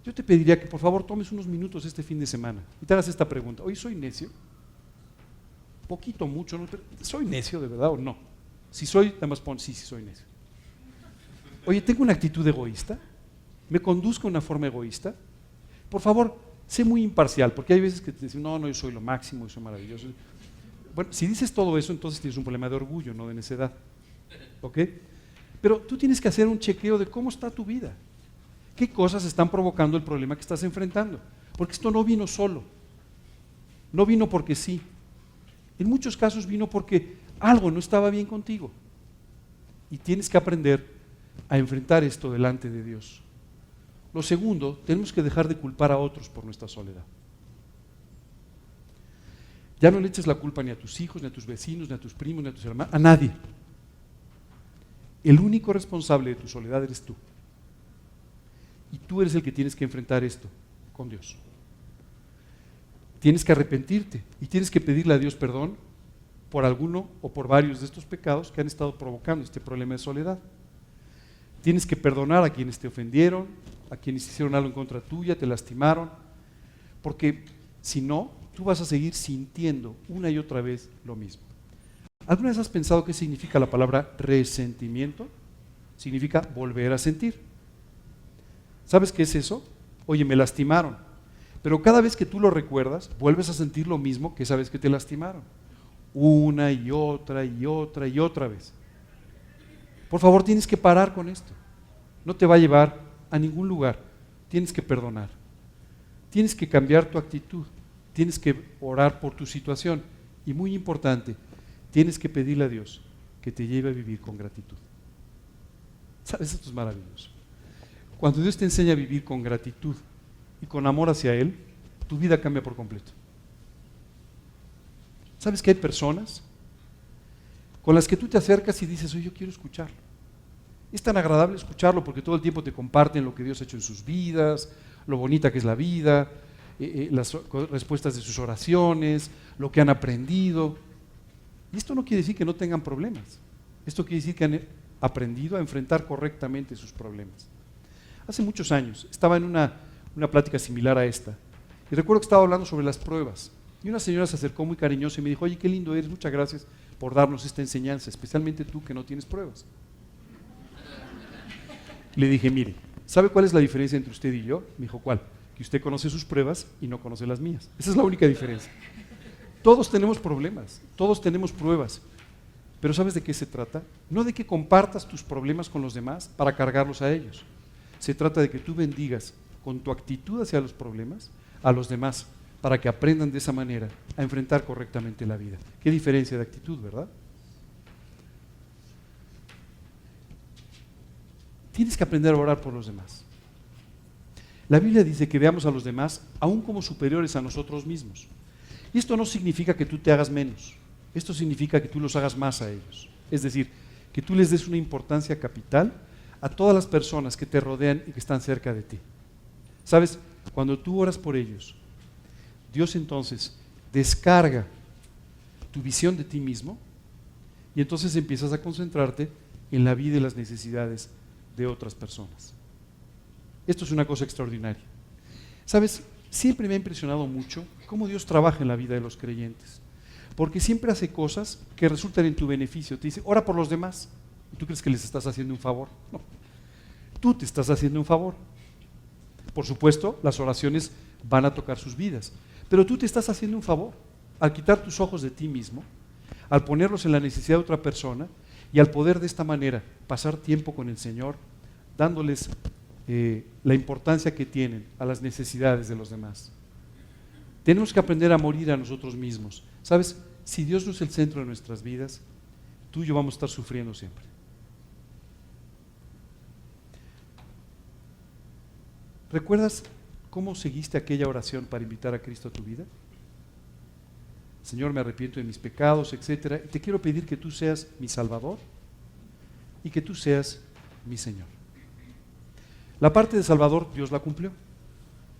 Yo te pediría que por favor tomes unos minutos este fin de semana y te hagas esta pregunta. Oye, ¿soy necio? Poquito, mucho, ¿no? Pero, ¿soy necio de verdad o no? Si soy, nada más pon, sí soy necio. Oye, ¿tengo una actitud egoísta? ¿Me conduzco de una forma egoísta? Por favor, sé muy imparcial, porque hay veces que te dicen, no, yo soy lo máximo, yo soy maravilloso. Bueno, si dices todo eso, entonces tienes un problema de orgullo, no de necedad. ¿Ok? Pero tú tienes que hacer un chequeo de cómo está tu vida. ¿Qué cosas están provocando el problema que estás enfrentando? Porque esto no vino solo. No vino porque sí. En muchos casos vino porque algo no estaba bien contigo. Y tienes que aprender a enfrentar esto delante de Dios. Lo segundo, tenemos que dejar de culpar a otros por nuestra soledad. Ya no le eches la culpa ni a tus hijos, ni a tus vecinos, ni a tus primos, ni a tus hermanos, a nadie. El único responsable de tu soledad eres tú. Y tú eres el que tienes que enfrentar esto con Dios. Tienes que arrepentirte y tienes que pedirle a Dios perdón por alguno o por varios de estos pecados que han estado provocando este problema de soledad. Tienes que perdonar a quienes te ofendieron, a quienes hicieron algo en contra tuya, te lastimaron, porque si no, tú vas a seguir sintiendo una y otra vez lo mismo. ¿Alguna vez has pensado qué significa la palabra resentimiento? Significa volver a sentir. ¿Sabes qué es eso? Oye, me lastimaron. Pero cada vez que tú lo recuerdas, vuelves a sentir lo mismo que esa vez que te lastimaron. Una y otra y otra y otra vez. Por favor, tienes que parar con esto. No te va a llevar a ningún lugar. Tienes que perdonar. Tienes que cambiar tu actitud. Tienes que orar por tu situación. Y muy importante, tienes que pedirle a Dios que te lleve a vivir con gratitud. ¿Sabes? Esto es maravilloso. Cuando Dios te enseña a vivir con gratitud y con amor hacia Él, tu vida cambia por completo. ¿Sabes que hay personas con las que tú te acercas y dices, oye, yo quiero escucharlo? Es tan agradable escucharlo porque todo el tiempo te comparten lo que Dios ha hecho en sus vidas, lo bonita que es la vida, las respuestas de sus oraciones, lo que han aprendido. Y esto no quiere decir que no tengan problemas. Esto quiere decir que han aprendido a enfrentar correctamente sus problemas. Hace muchos años estaba en una plática similar a esta y recuerdo que estaba hablando sobre las pruebas y una señora se acercó muy cariñosa y me dijo, oye, qué lindo eres, muchas gracias, por darnos esta enseñanza, especialmente tú que no tienes pruebas. Le dije, mire, ¿sabe cuál es la diferencia entre usted y yo? Me dijo, ¿cuál? Que usted conoce sus pruebas y no conoce las mías. Esa es la única diferencia. Todos tenemos problemas, todos tenemos pruebas. Pero ¿sabes de qué se trata? No de que compartas tus problemas con los demás para cargarlos a ellos. Se trata de que tú bendigas con tu actitud hacia los problemas a los demás, para que aprendan de esa manera a enfrentar correctamente la vida. Qué diferencia de actitud, ¿verdad? Tienes que aprender a orar por los demás. La Biblia dice que veamos a los demás aún como superiores a nosotros mismos. Y esto no significa que tú te hagas menos. Esto significa que tú los hagas más a ellos. Es decir, que tú les des una importancia capital a todas las personas que te rodean y que están cerca de ti. ¿Sabes? Cuando tú oras por ellos, Dios entonces descarga tu visión de ti mismo y entonces empiezas a concentrarte en la vida y las necesidades de otras personas. Esto es una cosa extraordinaria. ¿Sabes? Siempre me ha impresionado mucho cómo Dios trabaja en la vida de los creyentes, porque siempre hace cosas que resultan en tu beneficio. Te dice, ora por los demás. ¿Y tú crees que les estás haciendo un favor? No. Tú te estás haciendo un favor. Por supuesto, las oraciones van a tocar sus vidas, pero tú te estás haciendo un favor al quitar tus ojos de ti mismo, al ponerlos en la necesidad de otra persona y al poder de esta manera pasar tiempo con el Señor, dándoles la importancia que tienen a las necesidades de los demás. Tenemos que aprender a morir a nosotros mismos. ¿Sabes? Si Dios no es el centro de nuestras vidas, tú y yo vamos a estar sufriendo siempre. ¿Recuerdas cómo seguiste aquella oración para invitar a Cristo a tu vida? Señor, me arrepiento de mis pecados, etcétera, y te quiero pedir que tú seas mi Salvador y que tú seas mi Señor. La parte de Salvador, Dios la cumplió.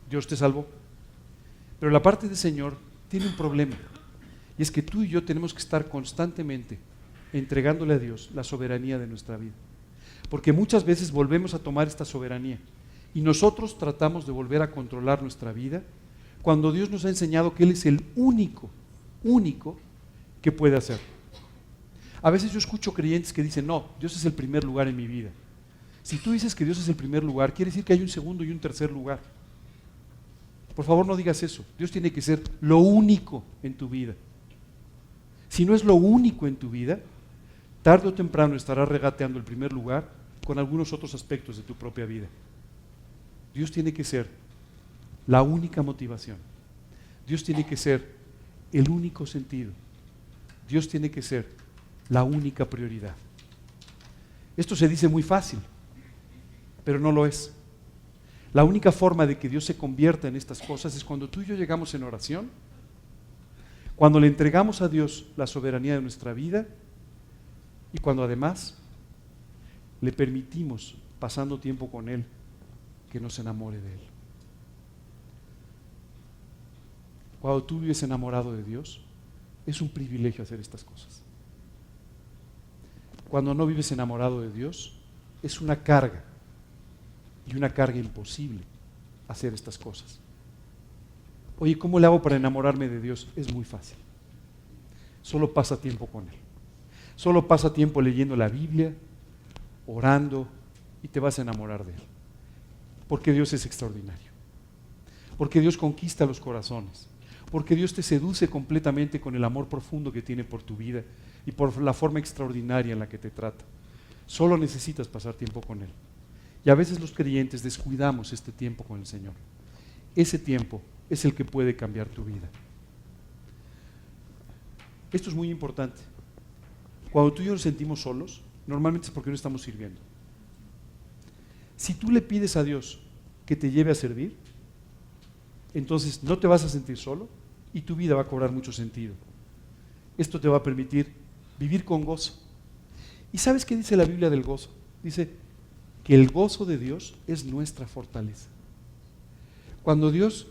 Dios te salvó. Pero la parte de Señor tiene un problema. Y es que tú y yo tenemos que estar constantemente entregándole a Dios la soberanía de nuestra vida. Porque muchas veces volvemos a tomar esta soberanía y nosotros tratamos de volver a controlar nuestra vida cuando Dios nos ha enseñado que Él es el único que puede hacerlo. A veces yo escucho creyentes que dicen, no, Dios es el primer lugar en mi vida. Si tú dices que Dios es el primer lugar, quiere decir que hay un segundo y un tercer lugar. Por favor, no digas eso. Dios tiene que ser lo único en tu vida. Si no es lo único en tu vida, tarde o temprano estarás regateando el primer lugar con algunos otros aspectos de tu propia vida. Dios tiene que ser la única motivación. Dios tiene que ser el único sentido. Dios tiene que ser la única prioridad. Esto se dice muy fácil, pero no lo es. La única forma de que Dios se convierta en estas cosas es cuando tú y yo llegamos en oración, cuando le entregamos a Dios la soberanía de nuestra vida y cuando además le permitimos, pasando tiempo con Él, que nos enamore de Él. Cuando tú vives enamorado de Dios, es un privilegio hacer estas cosas. Cuando no vives enamorado de Dios, es una carga, y una carga imposible hacer estas cosas. Oye, ¿cómo le hago para enamorarme de Dios? Es muy fácil. Solo pasa tiempo con Él. Solo pasa tiempo leyendo la Biblia, orando, y te vas a enamorar de Él. Porque Dios es extraordinario. Porque Dios conquista los corazones. Porque Dios te seduce completamente con el amor profundo que tiene por tu vida y por la forma extraordinaria en la que te trata. Solo necesitas pasar tiempo con Él. Y a veces los creyentes descuidamos este tiempo con el Señor. Ese tiempo es el que puede cambiar tu vida. Esto es muy importante. Cuando tú y yo nos sentimos solos, normalmente es porque no estamos sirviendo. Si tú le pides a Dios que te lleve a servir, entonces no te vas a sentir solo y tu vida va a cobrar mucho sentido. Esto te va a permitir vivir con gozo. ¿Y sabes qué dice la Biblia del gozo? Dice que el gozo de Dios es nuestra fortaleza. Cuando Dios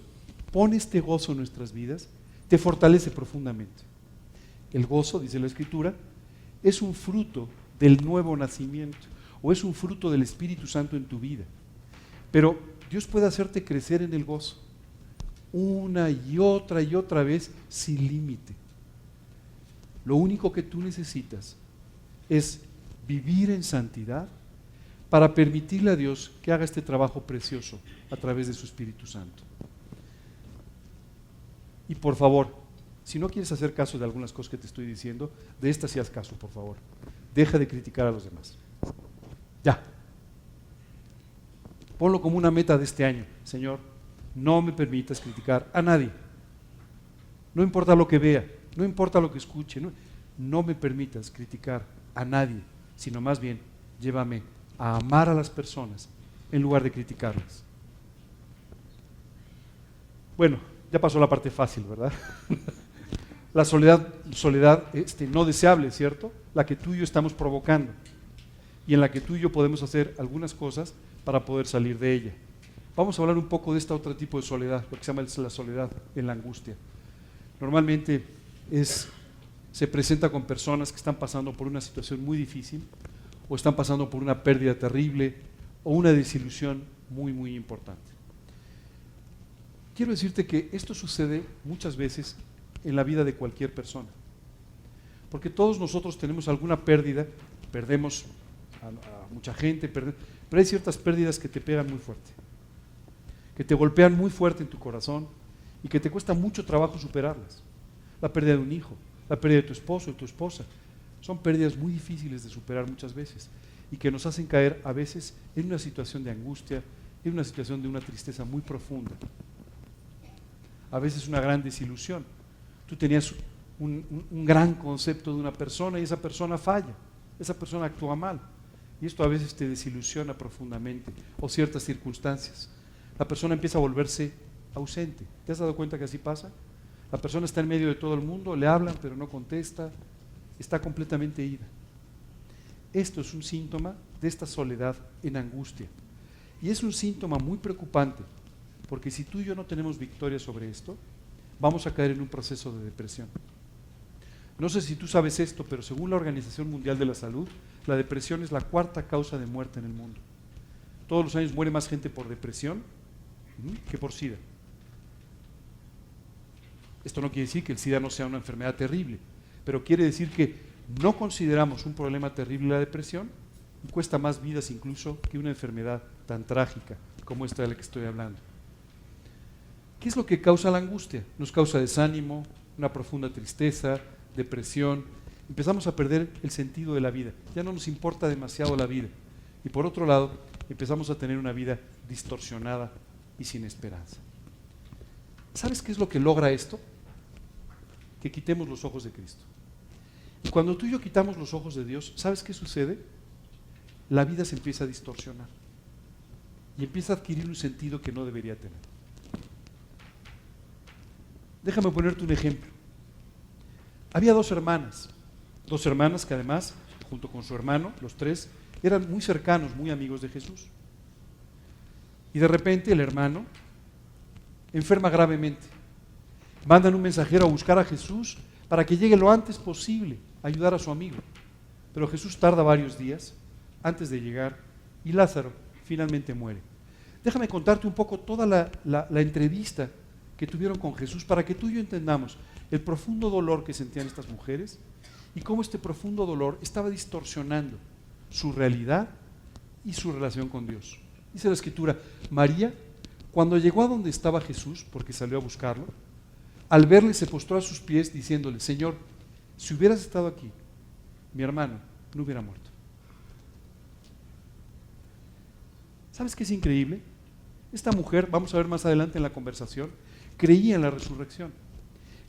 pone este gozo en nuestras vidas, te fortalece profundamente. El gozo, dice la Escritura, es un fruto del nuevo nacimiento o es un fruto del Espíritu Santo en tu vida. Pero Dios puede hacerte crecer en el gozo una y otra vez sin límite. Lo único que tú necesitas es vivir en santidad para permitirle a Dios que haga este trabajo precioso a través de su Espíritu Santo. Y por favor, si no quieres hacer caso de algunas cosas que te estoy diciendo, de estas sí haz caso, por favor. Deja de criticar a los demás. Ya. Ponlo como una meta de este año. Señor, no me permitas criticar a nadie. No importa lo que vea, no importa lo que escuche, no me permitas criticar a nadie, sino más bien llévame a amar a las personas en lugar de criticarlas. Bueno, ya pasó la parte fácil, ¿verdad? La soledad no deseable, ¿cierto? La que tú y yo estamos provocando y en la que tú y yo podemos hacer algunas cosas para poder salir de ella. Vamos a hablar un poco de este otro tipo de soledad, lo que se llama la soledad en la angustia. Normalmente se presenta con personas que están pasando por una situación muy difícil o están pasando por una pérdida terrible o una desilusión muy, muy importante. Quiero decirte que esto sucede muchas veces en la vida de cualquier persona, porque todos nosotros tenemos alguna pérdida, perdemos a mucha gente, pero hay ciertas pérdidas que te pegan muy fuerte, que te golpean muy fuerte en tu corazón y que te cuesta mucho trabajo superarlas. La pérdida de un hijo, la pérdida de tu esposo, de tu esposa, son pérdidas muy difíciles de superar muchas veces y que nos hacen caer a veces en una situación de angustia, en una situación de una tristeza muy profunda. A veces una gran desilusión. Tú tenías un gran concepto de una persona y esa persona falla, esa persona actúa mal. Y esto a veces te desilusiona profundamente, o ciertas circunstancias. La persona empieza a volverse ausente. ¿Te has dado cuenta que así pasa? La persona está en medio de todo el mundo, le hablan pero no contesta, está completamente ida. Esto es un síntoma de esta soledad en angustia. Y es un síntoma muy preocupante, porque si tú y yo no tenemos victoria sobre esto, vamos a caer en un proceso de depresión. No sé si tú sabes esto, pero según la Organización Mundial de la Salud, la depresión es la 4ª causa de muerte en el mundo. Todos los años muere más gente por depresión que por SIDA. Esto no quiere decir que el SIDA no sea una enfermedad terrible, pero quiere decir que no consideramos un problema terrible la depresión y cuesta más vidas incluso que una enfermedad tan trágica como esta de la que estoy hablando. ¿Qué es lo que causa la angustia? Nos causa desánimo, una profunda tristeza, depresión. Empezamos a perder el sentido de la vida. Ya no nos importa demasiado la vida. Y por otro lado, empezamos a tener una vida distorsionada y sin esperanza. ¿Sabes qué es lo que logra esto? Que quitemos los ojos de Cristo. Y cuando tú y yo quitamos los ojos de Dios, ¿sabes qué sucede? La vida se empieza a distorsionar y empieza a adquirir un sentido que no debería tener. Déjame ponerte un ejemplo. Había dos hermanas que además, junto con su hermano, los tres, eran muy cercanos, muy amigos de Jesús. Y de repente el hermano enferma gravemente. Mandan un mensajero a buscar a Jesús para que llegue lo antes posible a ayudar a su amigo. Pero Jesús tarda varios días antes de llegar y Lázaro finalmente muere. Déjame contarte un poco toda la entrevista que tuvieron con Jesús para que tú y yo entendamos el profundo dolor que sentían estas mujeres y cómo este profundo dolor estaba distorsionando su realidad y su relación con Dios. Dice la Escritura, María, cuando llegó a donde estaba Jesús, porque salió a buscarlo, al verle se postró a sus pies diciéndole, Señor, si hubieras estado aquí, mi hermano no hubiera muerto. ¿Sabes qué es increíble? Esta mujer, vamos a ver más adelante en la conversación, creía en la resurrección.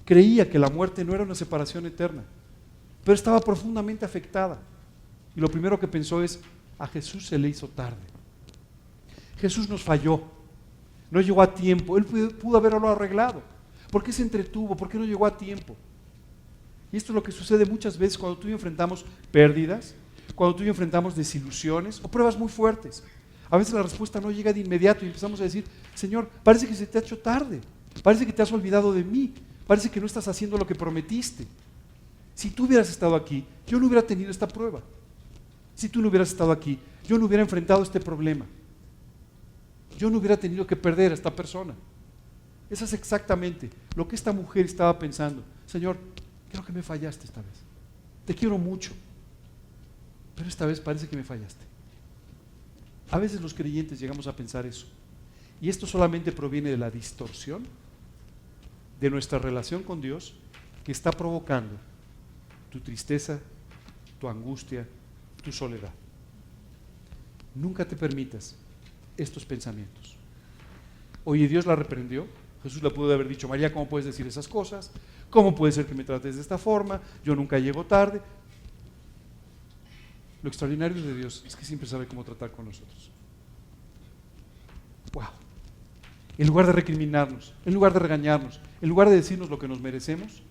Creía que la muerte no era una separación eterna, pero estaba profundamente afectada. Y lo primero que pensó es, a Jesús se le hizo tarde. Jesús nos falló, no llegó a tiempo. Él pudo haberlo arreglado. ¿Por qué se entretuvo? ¿Por qué no llegó a tiempo? Y esto es lo que sucede muchas veces cuando tú y yo enfrentamos pérdidas, cuando tú y yo enfrentamos desilusiones o pruebas muy fuertes. A veces la respuesta no llega de inmediato y empezamos a decir, Señor, parece que se te ha hecho tarde, parece que te has olvidado de mí, parece que no estás haciendo lo que prometiste. Si tú hubieras estado aquí, yo no hubiera tenido esta prueba. Si tú no hubieras estado aquí, yo no hubiera enfrentado este problema. Yo no hubiera tenido que perder a esta persona. Eso es exactamente lo que esta mujer estaba pensando. Señor, creo que me fallaste esta vez. te quiero mucho, pero esta vez parece que me fallaste. A veces los creyentes llegamos a pensar eso. Y esto solamente proviene de la distorsión de nuestra relación con Dios que está provocando tu tristeza, tu angustia, tu soledad. Nunca te permitas estos pensamientos. Oye, Dios la reprendió. Jesús le pudo haber dicho: María, ¿cómo puedes decir esas cosas? ¿Cómo puede ser que me trates de esta forma? Yo nunca llego tarde. Lo extraordinario de Dios es que siempre sabe cómo tratar con nosotros. ¡Wow! En lugar de recriminarnos, en lugar de regañarnos, en lugar de decirnos lo que nos merecemos,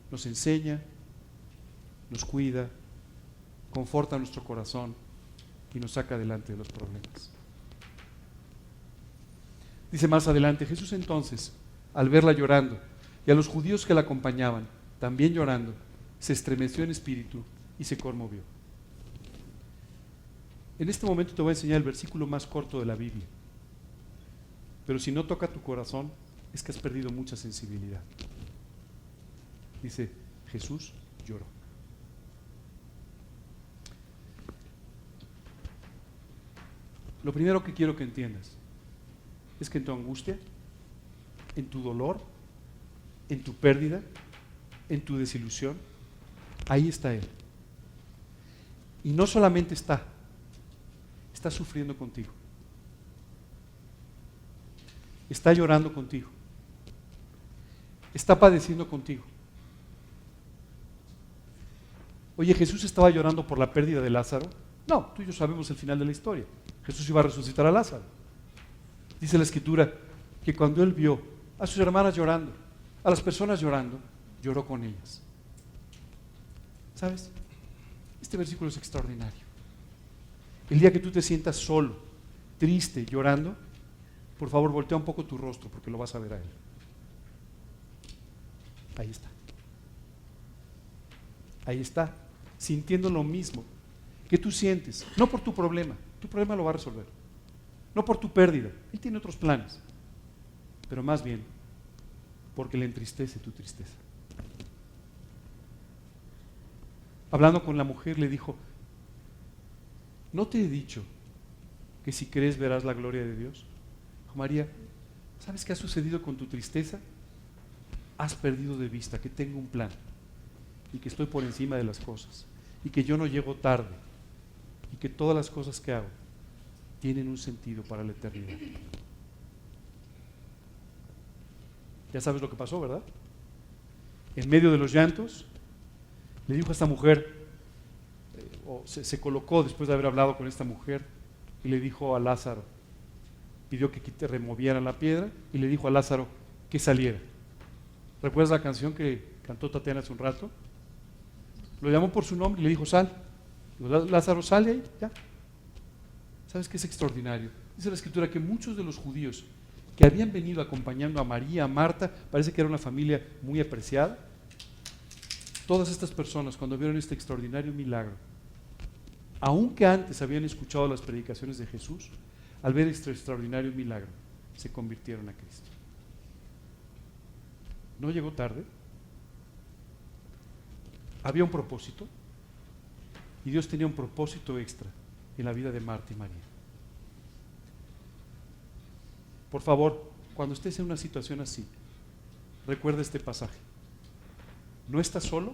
nos enseña, nos cuida, conforta nuestro corazón y nos saca adelante de los problemas. Dice más adelante: Jesús entonces, al verla llorando, y a los judíos que la acompañaban, también llorando, se estremeció en espíritu y se conmovió. En este momento te voy a enseñar el versículo más corto de la Biblia. Pero si no toca tu corazón, es que has perdido mucha sensibilidad. Dice: Jesús lloró. Lo primero que quiero que entiendas es que en tu angustia, en tu dolor, en tu pérdida, en tu desilusión, ahí está Él. Y no solamente está sufriendo contigo. Está llorando contigo. Está padeciendo contigo. Oye, ¿Jesús estaba llorando por la pérdida de Lázaro? No, tú y yo sabemos el final de la historia. Jesús iba a resucitar a Lázaro. Dice la Escritura que cuando Él vio a sus hermanas llorando, a las personas llorando, lloró con ellas. ¿Sabes? Este versículo es extraordinario. El día que tú te sientas solo, triste, llorando, por favor, voltea un poco tu rostro porque lo vas a ver a Él. Ahí está. Ahí está, sintiendo lo mismo que tú sientes, no por tu problema lo va a resolver, no por tu pérdida, Él tiene otros planes, pero más bien porque le entristece tu tristeza. Hablando con la mujer, le dijo: ¿no te he dicho que si crees verás la gloria de Dios? Dijo: María, ¿sabes qué ha sucedido con tu tristeza? Has perdido de vista que tengo un plan y que estoy por encima de las cosas y que yo no llego tarde y que todas las cosas que hago tienen un sentido para la eternidad. Ya sabes lo que pasó, ¿verdad? En medio de los llantos, le dijo a esta mujer, se colocó después de haber hablado con esta mujer y le dijo a Lázaro, pidió que removieran la piedra y le dijo a Lázaro que saliera. ¿Recuerdas la canción que cantó Tatiana hace un rato? Lo llamó por su nombre y le dijo: sal. Dijo: Lázaro, sale ahí, ya. ¿Sabes qué es extraordinario? Dice la Escritura que muchos de los judíos que habían venido acompañando a María, a Marta, parece que era una familia muy apreciada. Todas estas personas, cuando vieron este extraordinario milagro, aunque antes habían escuchado las predicaciones de Jesús, al ver este extraordinario milagro, se convirtieron a Cristo. ¿No llegó tarde? Había un propósito, y Dios tenía un propósito extra en la vida de Marta y María. Por favor, cuando estés en una situación así, recuerda este pasaje. No estás solo,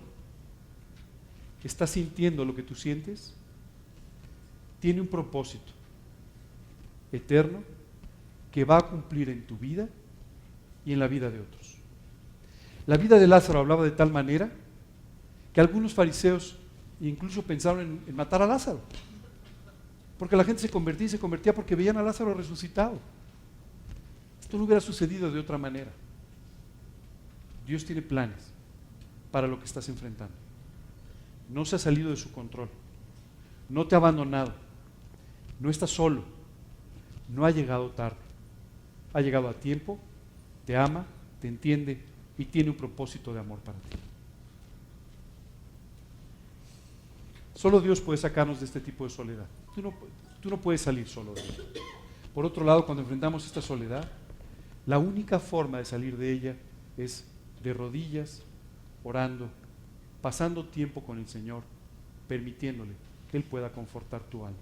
estás sintiendo lo que tú sientes, tiene un propósito eterno que va a cumplir en tu vida y en la vida de otros. La vida de Lázaro hablaba de tal manera que algunos fariseos incluso pensaron en matar a Lázaro, porque la gente se convertía porque veían a Lázaro resucitado. Esto no hubiera sucedido de otra manera. Dios tiene planes para lo que estás enfrentando. No se ha salido de su control, no te ha abandonado, no estás solo, no ha llegado tarde, ha llegado a tiempo, te ama, te entiende y tiene un propósito de amor para ti. Solo Dios puede sacarnos de este tipo de soledad. Tú no puedes salir solo de ella. Por otro lado, cuando enfrentamos esta soledad, la única forma de salir de ella es de rodillas, orando pasando tiempo con el Señor, permitiéndole que Él pueda confortar tu alma.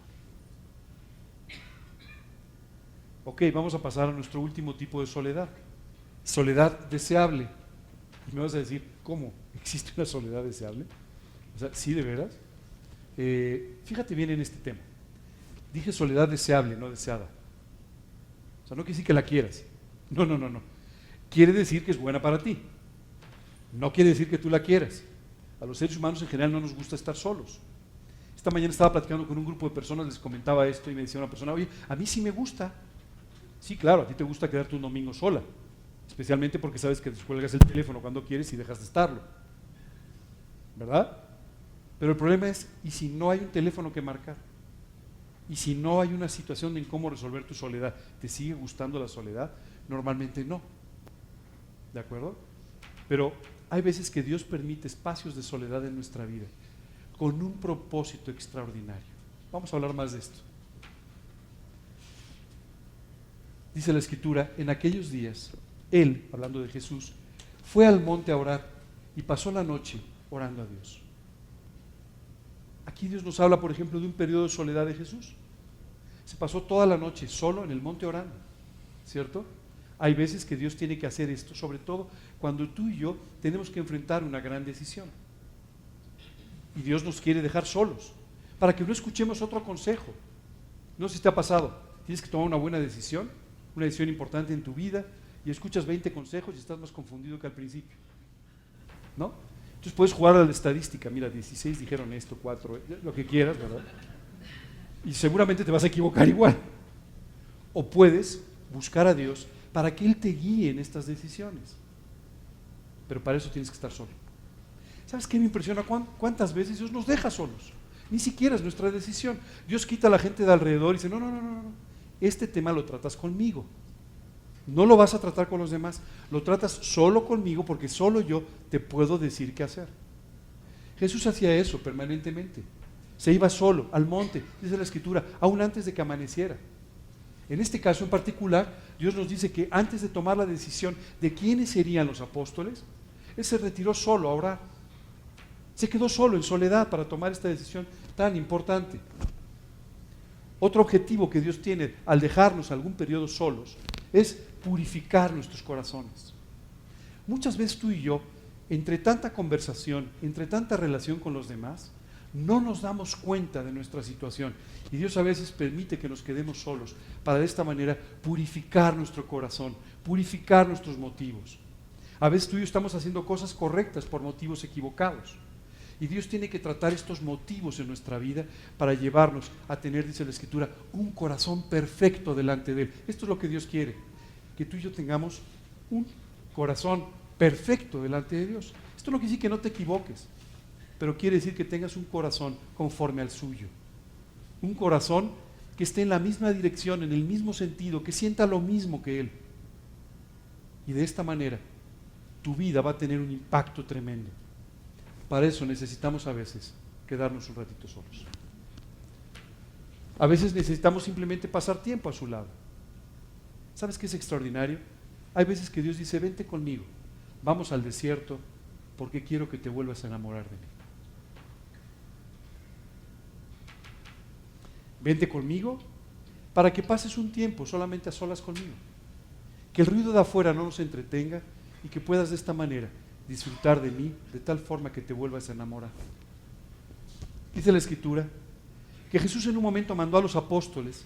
Ok, vamos a pasar a nuestro último tipo de soledad. Soledad deseable. Y me vas a decir, ¿cómo? ¿Existe una soledad deseable? O sea, ¿sí de veras? Fíjate bien en este tema. Dije soledad deseable, no deseada. O sea, no quiere decir que la quieras. No. Quiere decir que es buena para ti. No quiere decir que tú la quieras. A los seres humanos en general no nos gusta estar solos. Esta mañana estaba platicando con un grupo de personas, les comentaba esto y me decía una persona, oye, a mí sí me gusta. Sí, claro, a ti te gusta quedarte un domingo sola, especialmente porque sabes que descuelgas el teléfono cuando quieres y dejas de estarlo, ¿verdad? Pero el problema es, ¿y si no hay un teléfono que marcar? ¿Y si no hay una situación en cómo resolver tu soledad? ¿Te sigue gustando la soledad? Normalmente no, ¿de acuerdo? Pero hay veces que Dios permite espacios de soledad en nuestra vida con un propósito extraordinario. Vamos a hablar más de esto. Dice la Escritura, en aquellos días, Él, hablando de Jesús, fue al monte a orar y pasó la noche orando a Dios. Aquí Dios nos habla, por ejemplo, de un periodo de soledad de Jesús. Se pasó toda la noche solo en el monte orando, ¿cierto? Hay veces que Dios tiene que hacer esto, sobre todo cuando tú y yo tenemos que enfrentar una gran decisión. Y Dios nos quiere dejar solos, para que no escuchemos otro consejo. No sé si te ha pasado, tienes que tomar una buena decisión, una decisión importante en tu vida, y escuchas 20 consejos y estás más confundido que al principio, ¿no? Entonces puedes jugar a la estadística, mira, 16 dijeron esto, 4, lo que quieras, ¿verdad? Y seguramente te vas a equivocar igual. O puedes buscar a Dios para que Él te guíe en estas decisiones. Pero para eso tienes que estar solo. ¿Sabes qué me impresiona? ¿Cuántas veces Dios nos deja solos? Ni siquiera es nuestra decisión. Dios quita a la gente de alrededor y dice, no. Este tema lo tratas conmigo. No lo vas a tratar con los demás. Lo tratas solo conmigo porque solo yo te puedo decir qué hacer. Jesús hacía eso permanentemente. Se iba solo al monte, dice la Escritura, aún antes de que amaneciera. En este caso en particular, Dios nos dice que antes de tomar la decisión de quiénes serían los apóstoles, Él se retiró solo a orar. Se quedó solo en soledad para tomar esta decisión tan importante. Otro objetivo que Dios tiene al dejarnos algún periodo solos es purificar nuestros corazones. Muchas veces tú y yo, entre tanta conversación, entre tanta relación con los demás, no nos damos cuenta de nuestra situación. Y Dios a veces permite que nos quedemos solos para de esta manera purificar nuestro corazón, purificar nuestros motivos. A veces tú y yo estamos haciendo cosas correctas por motivos equivocados. Y Dios tiene que tratar estos motivos en nuestra vida para llevarnos a tener, dice la Escritura, un corazón perfecto delante de Él. Esto es lo que Dios quiere, que tú y yo tengamos un corazón perfecto delante de Dios. Esto no quiere decir que no te equivoques, pero quiere decir que tengas un corazón conforme al suyo. Un corazón que esté en la misma dirección, en el mismo sentido, que sienta lo mismo que Él. Y de esta manera, tu vida va a tener un impacto tremendo. Para eso necesitamos a veces quedarnos un ratito solos. A veces necesitamos simplemente pasar tiempo a su lado. ¿Sabes qué es extraordinario? Hay veces que Dios dice, vente conmigo, vamos al desierto porque quiero que te vuelvas a enamorar de mí. Vente conmigo para que pases un tiempo solamente a solas conmigo. Que el ruido de afuera no nos entretenga y que puedas de esta manera disfrutar de mí de tal forma que te vuelvas a enamorar. Dice la Escritura que Jesús en un momento mandó a los apóstoles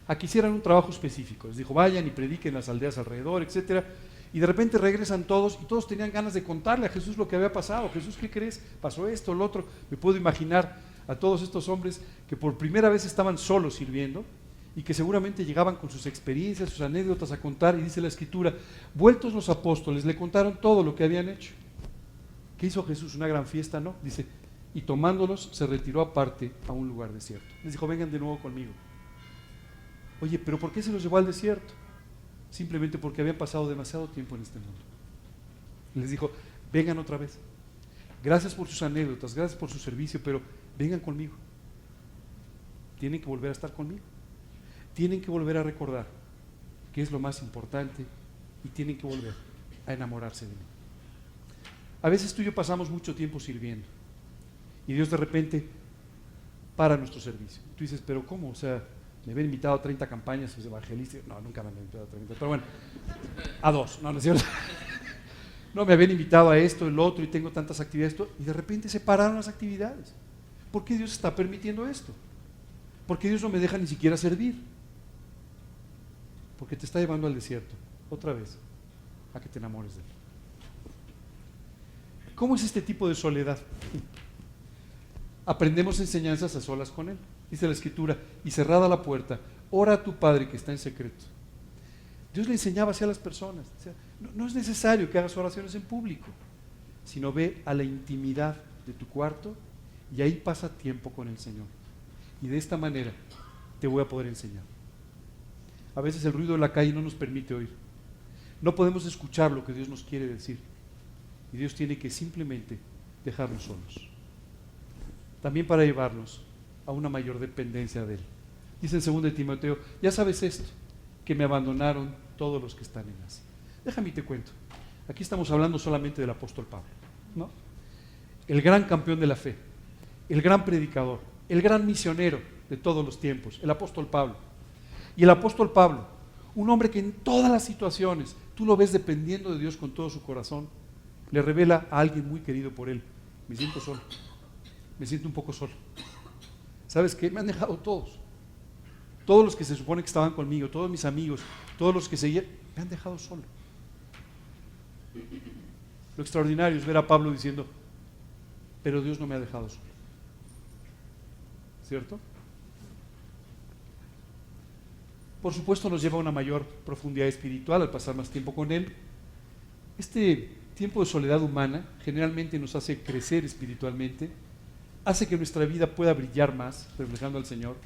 a que hicieran un trabajo específico. Les dijo, vayan y prediquen en las aldeas alrededor, etcétera. Y de repente regresan todos y todos tenían ganas de contarle a Jesús lo que había pasado. Jesús, ¿qué crees? Pasó esto, lo otro. Me puedo imaginar a todos estos hombres que por primera vez estaban solos sirviendo y que seguramente llegaban con sus experiencias, sus anécdotas a contar. Y dice la Escritura, vueltos los apóstoles, le contaron todo lo que habían hecho. ¿Qué hizo Jesús? ¿Una gran fiesta? No. Dice, y tomándolos se retiró aparte a un lugar desierto. Les dijo, vengan de nuevo conmigo. Oye, ¿pero por qué se los llevó al desierto? Simplemente porque habían pasado demasiado tiempo en este mundo. Les dijo, vengan otra vez. Gracias por sus anécdotas, gracias por su servicio, pero vengan conmigo. Tienen que volver a estar conmigo. Tienen que volver a recordar que es lo más importante y tienen que volver a enamorarse de mí. A veces tú y yo pasamos mucho tiempo sirviendo y Dios de repente para nuestro servicio. Tú dices, pero ¿cómo? O sea, me habían invitado a 30 campañas de evangelista. No, nunca me han invitado a 30, pero bueno, a 2, no es cierto. No, me habían invitado a esto, el otro, y tengo tantas actividades, y de repente se pararon las actividades. ¿Por qué Dios está permitiendo esto? ¿Por qué Dios no me deja ni siquiera servir? Porque te está llevando al desierto, otra vez, a que te enamores de Él. ¿Cómo es este tipo de soledad? Aprendemos enseñanzas a solas con Él. Dice la Escritura, y cerrada la puerta, ora a tu Padre que está en secreto. Dios le enseñaba así a las personas. O sea, no es necesario que hagas oraciones en público, sino ve a la intimidad de tu cuarto y ahí pasa tiempo con el Señor. Y de esta manera te voy a poder enseñar. A veces el ruido de la calle no nos permite oír. No podemos escuchar lo que Dios nos quiere decir. Y Dios tiene que simplemente dejarnos solos. También para llevarnos a una mayor dependencia de Él. Dice en 2 Timoteo, ya sabes esto, que me abandonaron todos los que están en Asia. Déjame y te cuento. Aquí estamos hablando solamente del apóstol Pablo, ¿no? El gran campeón de la fe, el gran predicador, el gran misionero de todos los tiempos, el apóstol Pablo. Y el apóstol Pablo, un hombre que en todas las situaciones, tú lo ves dependiendo de Dios con todo su corazón, le revela a alguien muy querido por él, me siento solo, me siento un poco solo. ¿Sabes qué? Me han dejado todos. Todos los que se supone que estaban conmigo, todos mis amigos, todos los que seguían, me han dejado solo. Lo extraordinario es ver a Pablo diciendo, pero Dios no me ha dejado solo. ¿Cierto? Por supuesto nos lleva a una mayor profundidad espiritual al pasar más tiempo con Él. Este tiempo de soledad humana generalmente nos hace crecer espiritualmente, hace que nuestra vida pueda brillar más, reflejando al Señor.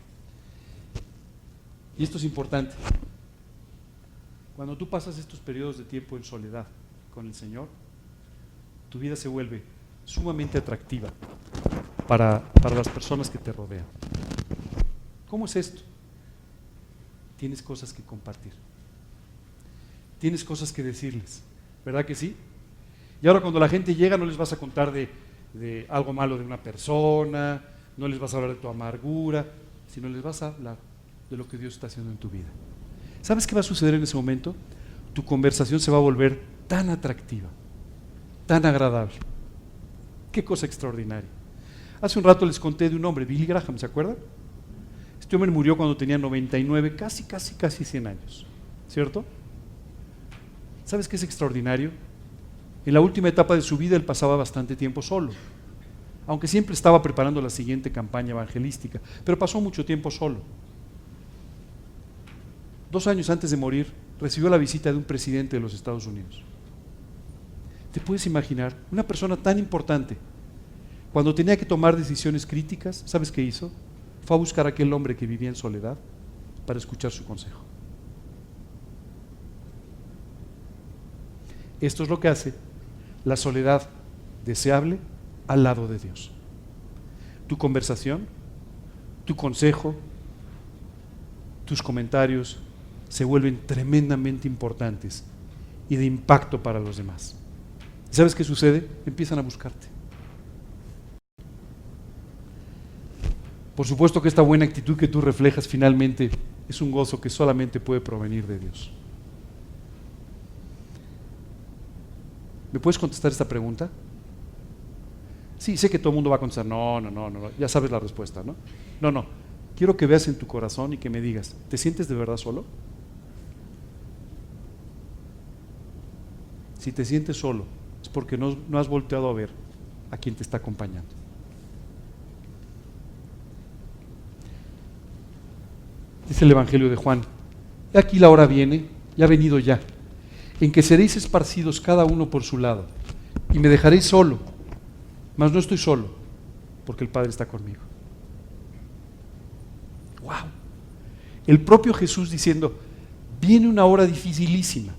Y esto es importante. Cuando tú pasas estos periodos de tiempo en soledad con el Señor, tu vida se vuelve sumamente atractiva para las personas que te rodean. ¿Cómo es esto? Tienes cosas que compartir. Tienes cosas que decirles. ¿Verdad que sí? Y ahora cuando la gente llega no les vas a contar de algo malo de una persona, no les vas a hablar de tu amargura, sino les vas a hablar de lo que Dios está haciendo en tu vida. ¿Sabes qué va a suceder en ese momento? Tu conversación se va a volver tan atractiva, tan agradable. Qué cosa extraordinaria. Hace un rato les conté de un hombre, Billy Graham, ¿se acuerdan? Este hombre murió cuando tenía 99, casi 100 años, ¿cierto? ¿Sabes qué es extraordinario? En la última etapa de su vida él pasaba bastante tiempo solo, aunque siempre estaba preparando la siguiente campaña evangelística, pero pasó mucho tiempo solo. 2 años antes de morir, recibió la visita de un presidente de los Estados Unidos. ¿Te puedes imaginar? Una persona tan importante, cuando tenía que tomar decisiones críticas, ¿sabes qué hizo? Fue a buscar a aquel hombre que vivía en soledad para escuchar su consejo. Esto es lo que hace la soledad deseable al lado de Dios. Tu conversación, tu consejo, tus comentarios se vuelven tremendamente importantes y de impacto para los demás. ¿Sabes qué sucede? Empiezan a buscarte. Por supuesto que esta buena actitud que tú reflejas finalmente es un gozo que solamente puede provenir de Dios. ¿Me puedes contestar esta pregunta? Sí, sé que todo el mundo va a contestar, no, ya sabes la respuesta, ¿no? No, quiero que veas en tu corazón y que me digas, ¿te sientes de verdad solo? Si te sientes solo, es porque no has volteado a ver a quien te está acompañando. Dice el Evangelio de Juan, he aquí la hora viene, ya ha venido ya, en que seréis esparcidos cada uno por su lado, y me dejaréis solo, mas no estoy solo, porque el Padre está conmigo. ¡Wow! El propio Jesús diciendo, viene una hora dificilísima,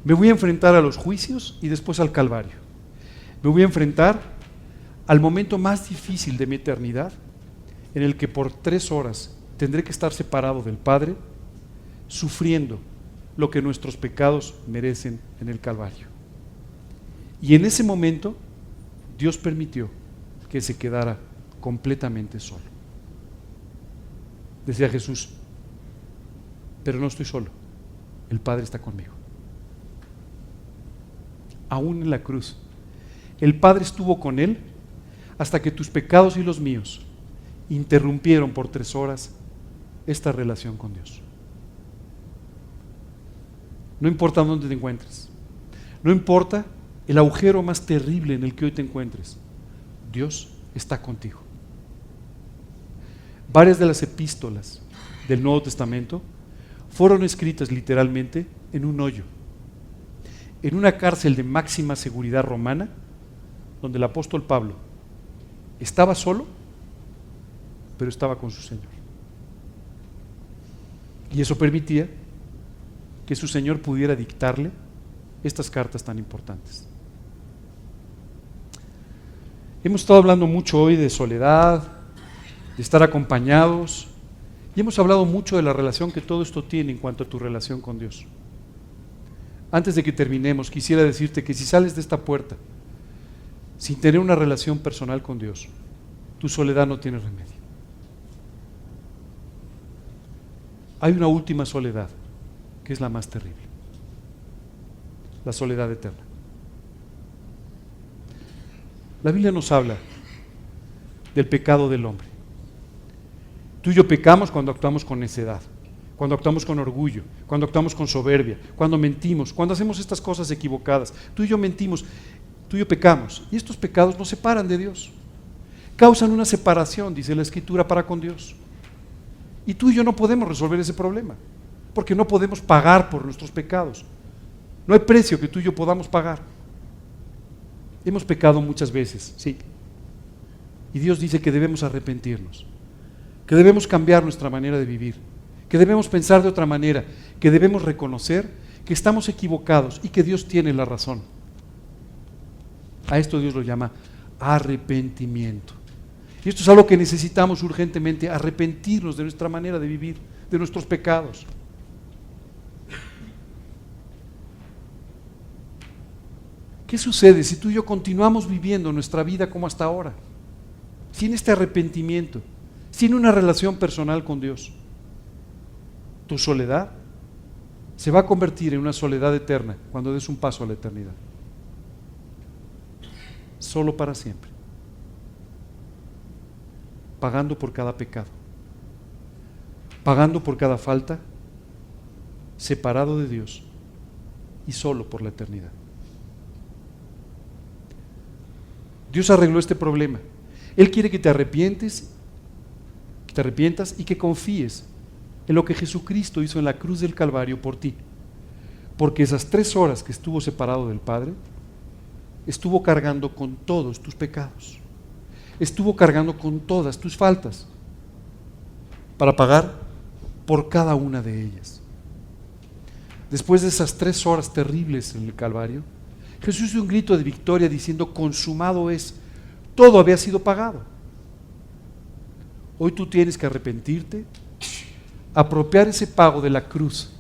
me voy a enfrentar a los juicios y después al Calvario. Me voy a enfrentar al momento más difícil de mi eternidad, en el que por 3 horas tendré que estar separado del Padre, sufriendo lo que nuestros pecados merecen en el Calvario. Y en ese momento Dios permitió que se quedara completamente solo. Decía Jesús, pero no estoy solo, el Padre está conmigo. Aún en la cruz, el Padre estuvo con él hasta que tus pecados y los míos interrumpieron por 3 horas esta relación con Dios. No importa dónde te encuentres, no importa el agujero más terrible en el que hoy te encuentres, Dios está contigo. Varias de las epístolas del Nuevo Testamento fueron escritas literalmente en un hoyo, en una cárcel de máxima seguridad romana, donde el apóstol Pablo estaba solo, pero estaba con su Señor. Y eso permitía que su Señor pudiera dictarle estas cartas tan importantes. Hemos estado hablando mucho hoy de soledad, de estar acompañados, y hemos hablado mucho de la relación que todo esto tiene en cuanto a tu relación con Dios. Antes de que terminemos, quisiera decirte que si sales de esta puerta sin tener una relación personal con Dios, tu soledad no tiene remedio. Hay una última soledad, que es la más terrible, la soledad eterna. La Biblia nos habla del pecado del hombre. Tú y yo pecamos cuando actuamos con necedad, cuando actuamos con orgullo, cuando actuamos con soberbia, cuando mentimos, cuando hacemos estas cosas equivocadas. Tú y yo mentimos, tú y yo pecamos, y estos pecados nos separan de Dios. Causan una separación, dice la Escritura, para con Dios. Y tú y yo no podemos resolver ese problema, porque no podemos pagar por nuestros pecados. No hay precio que tú y yo podamos pagar. Hemos pecado muchas veces, sí. Y Dios dice que debemos arrepentirnos, que debemos cambiar nuestra manera de vivir, que debemos pensar de otra manera, que debemos reconocer que estamos equivocados y que Dios tiene la razón. A esto Dios lo llama arrepentimiento. Y esto es algo que necesitamos urgentemente, arrepentirnos de nuestra manera de vivir, de nuestros pecados. ¿Qué sucede si tú y yo continuamos viviendo nuestra vida como hasta ahora? Sin este arrepentimiento, sin una relación personal con Dios. Tu soledad se va a convertir en una soledad eterna cuando des un paso a la eternidad. Solo para siempre. Pagando por cada pecado, pagando por cada falta, separado de Dios y solo por la eternidad. Dios arregló este problema. Él quiere que te arrepientas y que confíes en lo que Jesucristo hizo en la cruz del Calvario por ti. Porque esas 3 horas que estuvo separado del Padre, estuvo cargando con todos tus pecados. Estuvo cargando con todas tus faltas para pagar por cada una de ellas. Después de esas 3 horas terribles en el Calvario, Jesús dio un grito de victoria diciendo: consumado es, todo había sido pagado. Hoy tú tienes que arrepentirte, apropiar ese pago de la cruz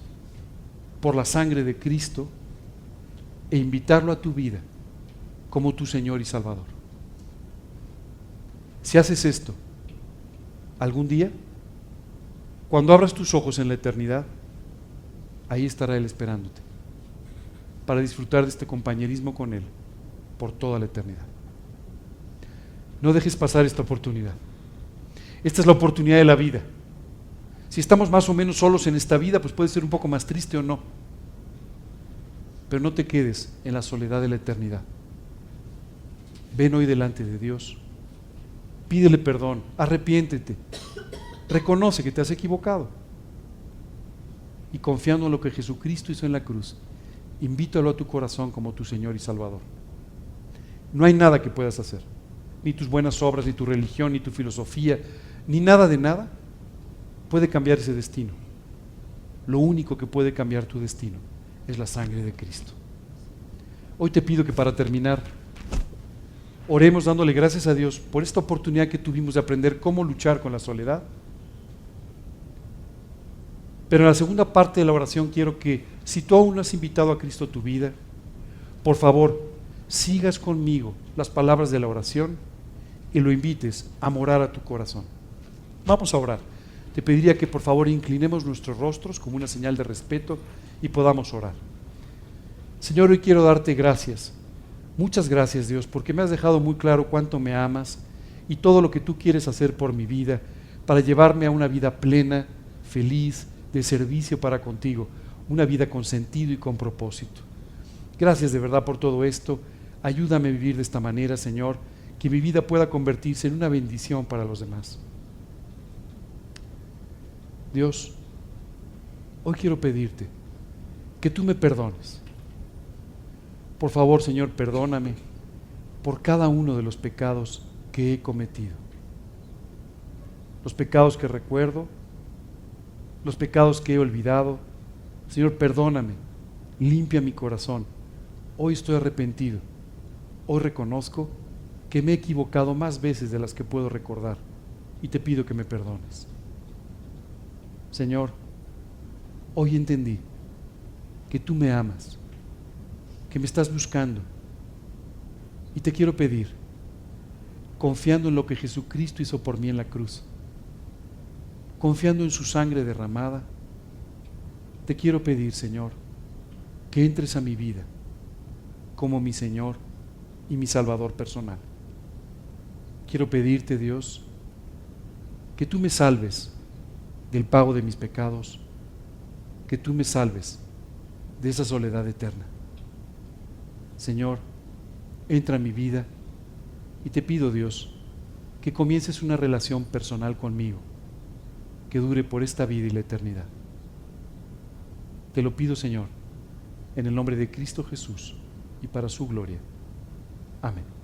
por la sangre de Cristo e invitarlo a tu vida como tu Señor y Salvador. Si haces esto, algún día, cuando abras tus ojos en la eternidad, ahí estará Él esperándote para disfrutar de este compañerismo con Él por toda la eternidad. No dejes pasar esta oportunidad. Esta es la oportunidad de la vida. Si estamos más o menos solos en esta vida, pues puede ser un poco más triste o no. Pero no te quedes en la soledad de la eternidad. Ven hoy delante de Dios. Pídele perdón, arrepiéntete, reconoce que te has equivocado y confiando en lo que Jesucristo hizo en la cruz, invítalo a tu corazón como tu Señor y Salvador. No hay nada que puedas hacer, ni tus buenas obras, ni tu religión, ni tu filosofía, ni nada de nada puede cambiar ese destino. Lo único que puede cambiar tu destino es la sangre de Cristo. Hoy te pido que para terminar, oremos dándole gracias a Dios por esta oportunidad que tuvimos de aprender cómo luchar con la soledad. Pero en la segunda parte de la oración quiero que, si tú aún no has invitado a Cristo a tu vida, por favor, sigas conmigo las palabras de la oración y lo invites a morar a tu corazón. Vamos a orar. Te pediría que por favor inclinemos nuestros rostros como una señal de respeto y podamos orar. Señor, hoy quiero darte gracias. Muchas gracias, Dios, porque me has dejado muy claro cuánto me amas y todo lo que tú quieres hacer por mi vida para llevarme a una vida plena, feliz, de servicio para contigo, una vida con sentido y con propósito. Gracias de verdad por todo esto. Ayúdame a vivir de esta manera, Señor, que mi vida pueda convertirse en una bendición para los demás. Dios, hoy quiero pedirte que tú me perdones. Por favor, Señor, perdóname por cada uno de los pecados que he cometido. Los pecados que recuerdo, los pecados que he olvidado. Señor, perdóname, limpia mi corazón. Hoy estoy arrepentido. Hoy reconozco que me he equivocado más veces de las que puedo recordar y te pido que me perdones. Señor, hoy entendí que tú me amas, que me estás buscando y te quiero pedir, confiando en lo que Jesucristo hizo por mí en la cruz, confiando en su sangre derramada, te quiero pedir, Señor, que entres a mi vida como mi Señor y mi Salvador personal. Quiero pedirte, Dios, que tú me salves del pago de mis pecados, que tú me salves de esa soledad eterna. Señor, entra a mi vida y te pido, Dios, que comiences una relación personal conmigo, que dure por esta vida y la eternidad. Te lo pido, Señor, en el nombre de Cristo Jesús y para su gloria. Amén.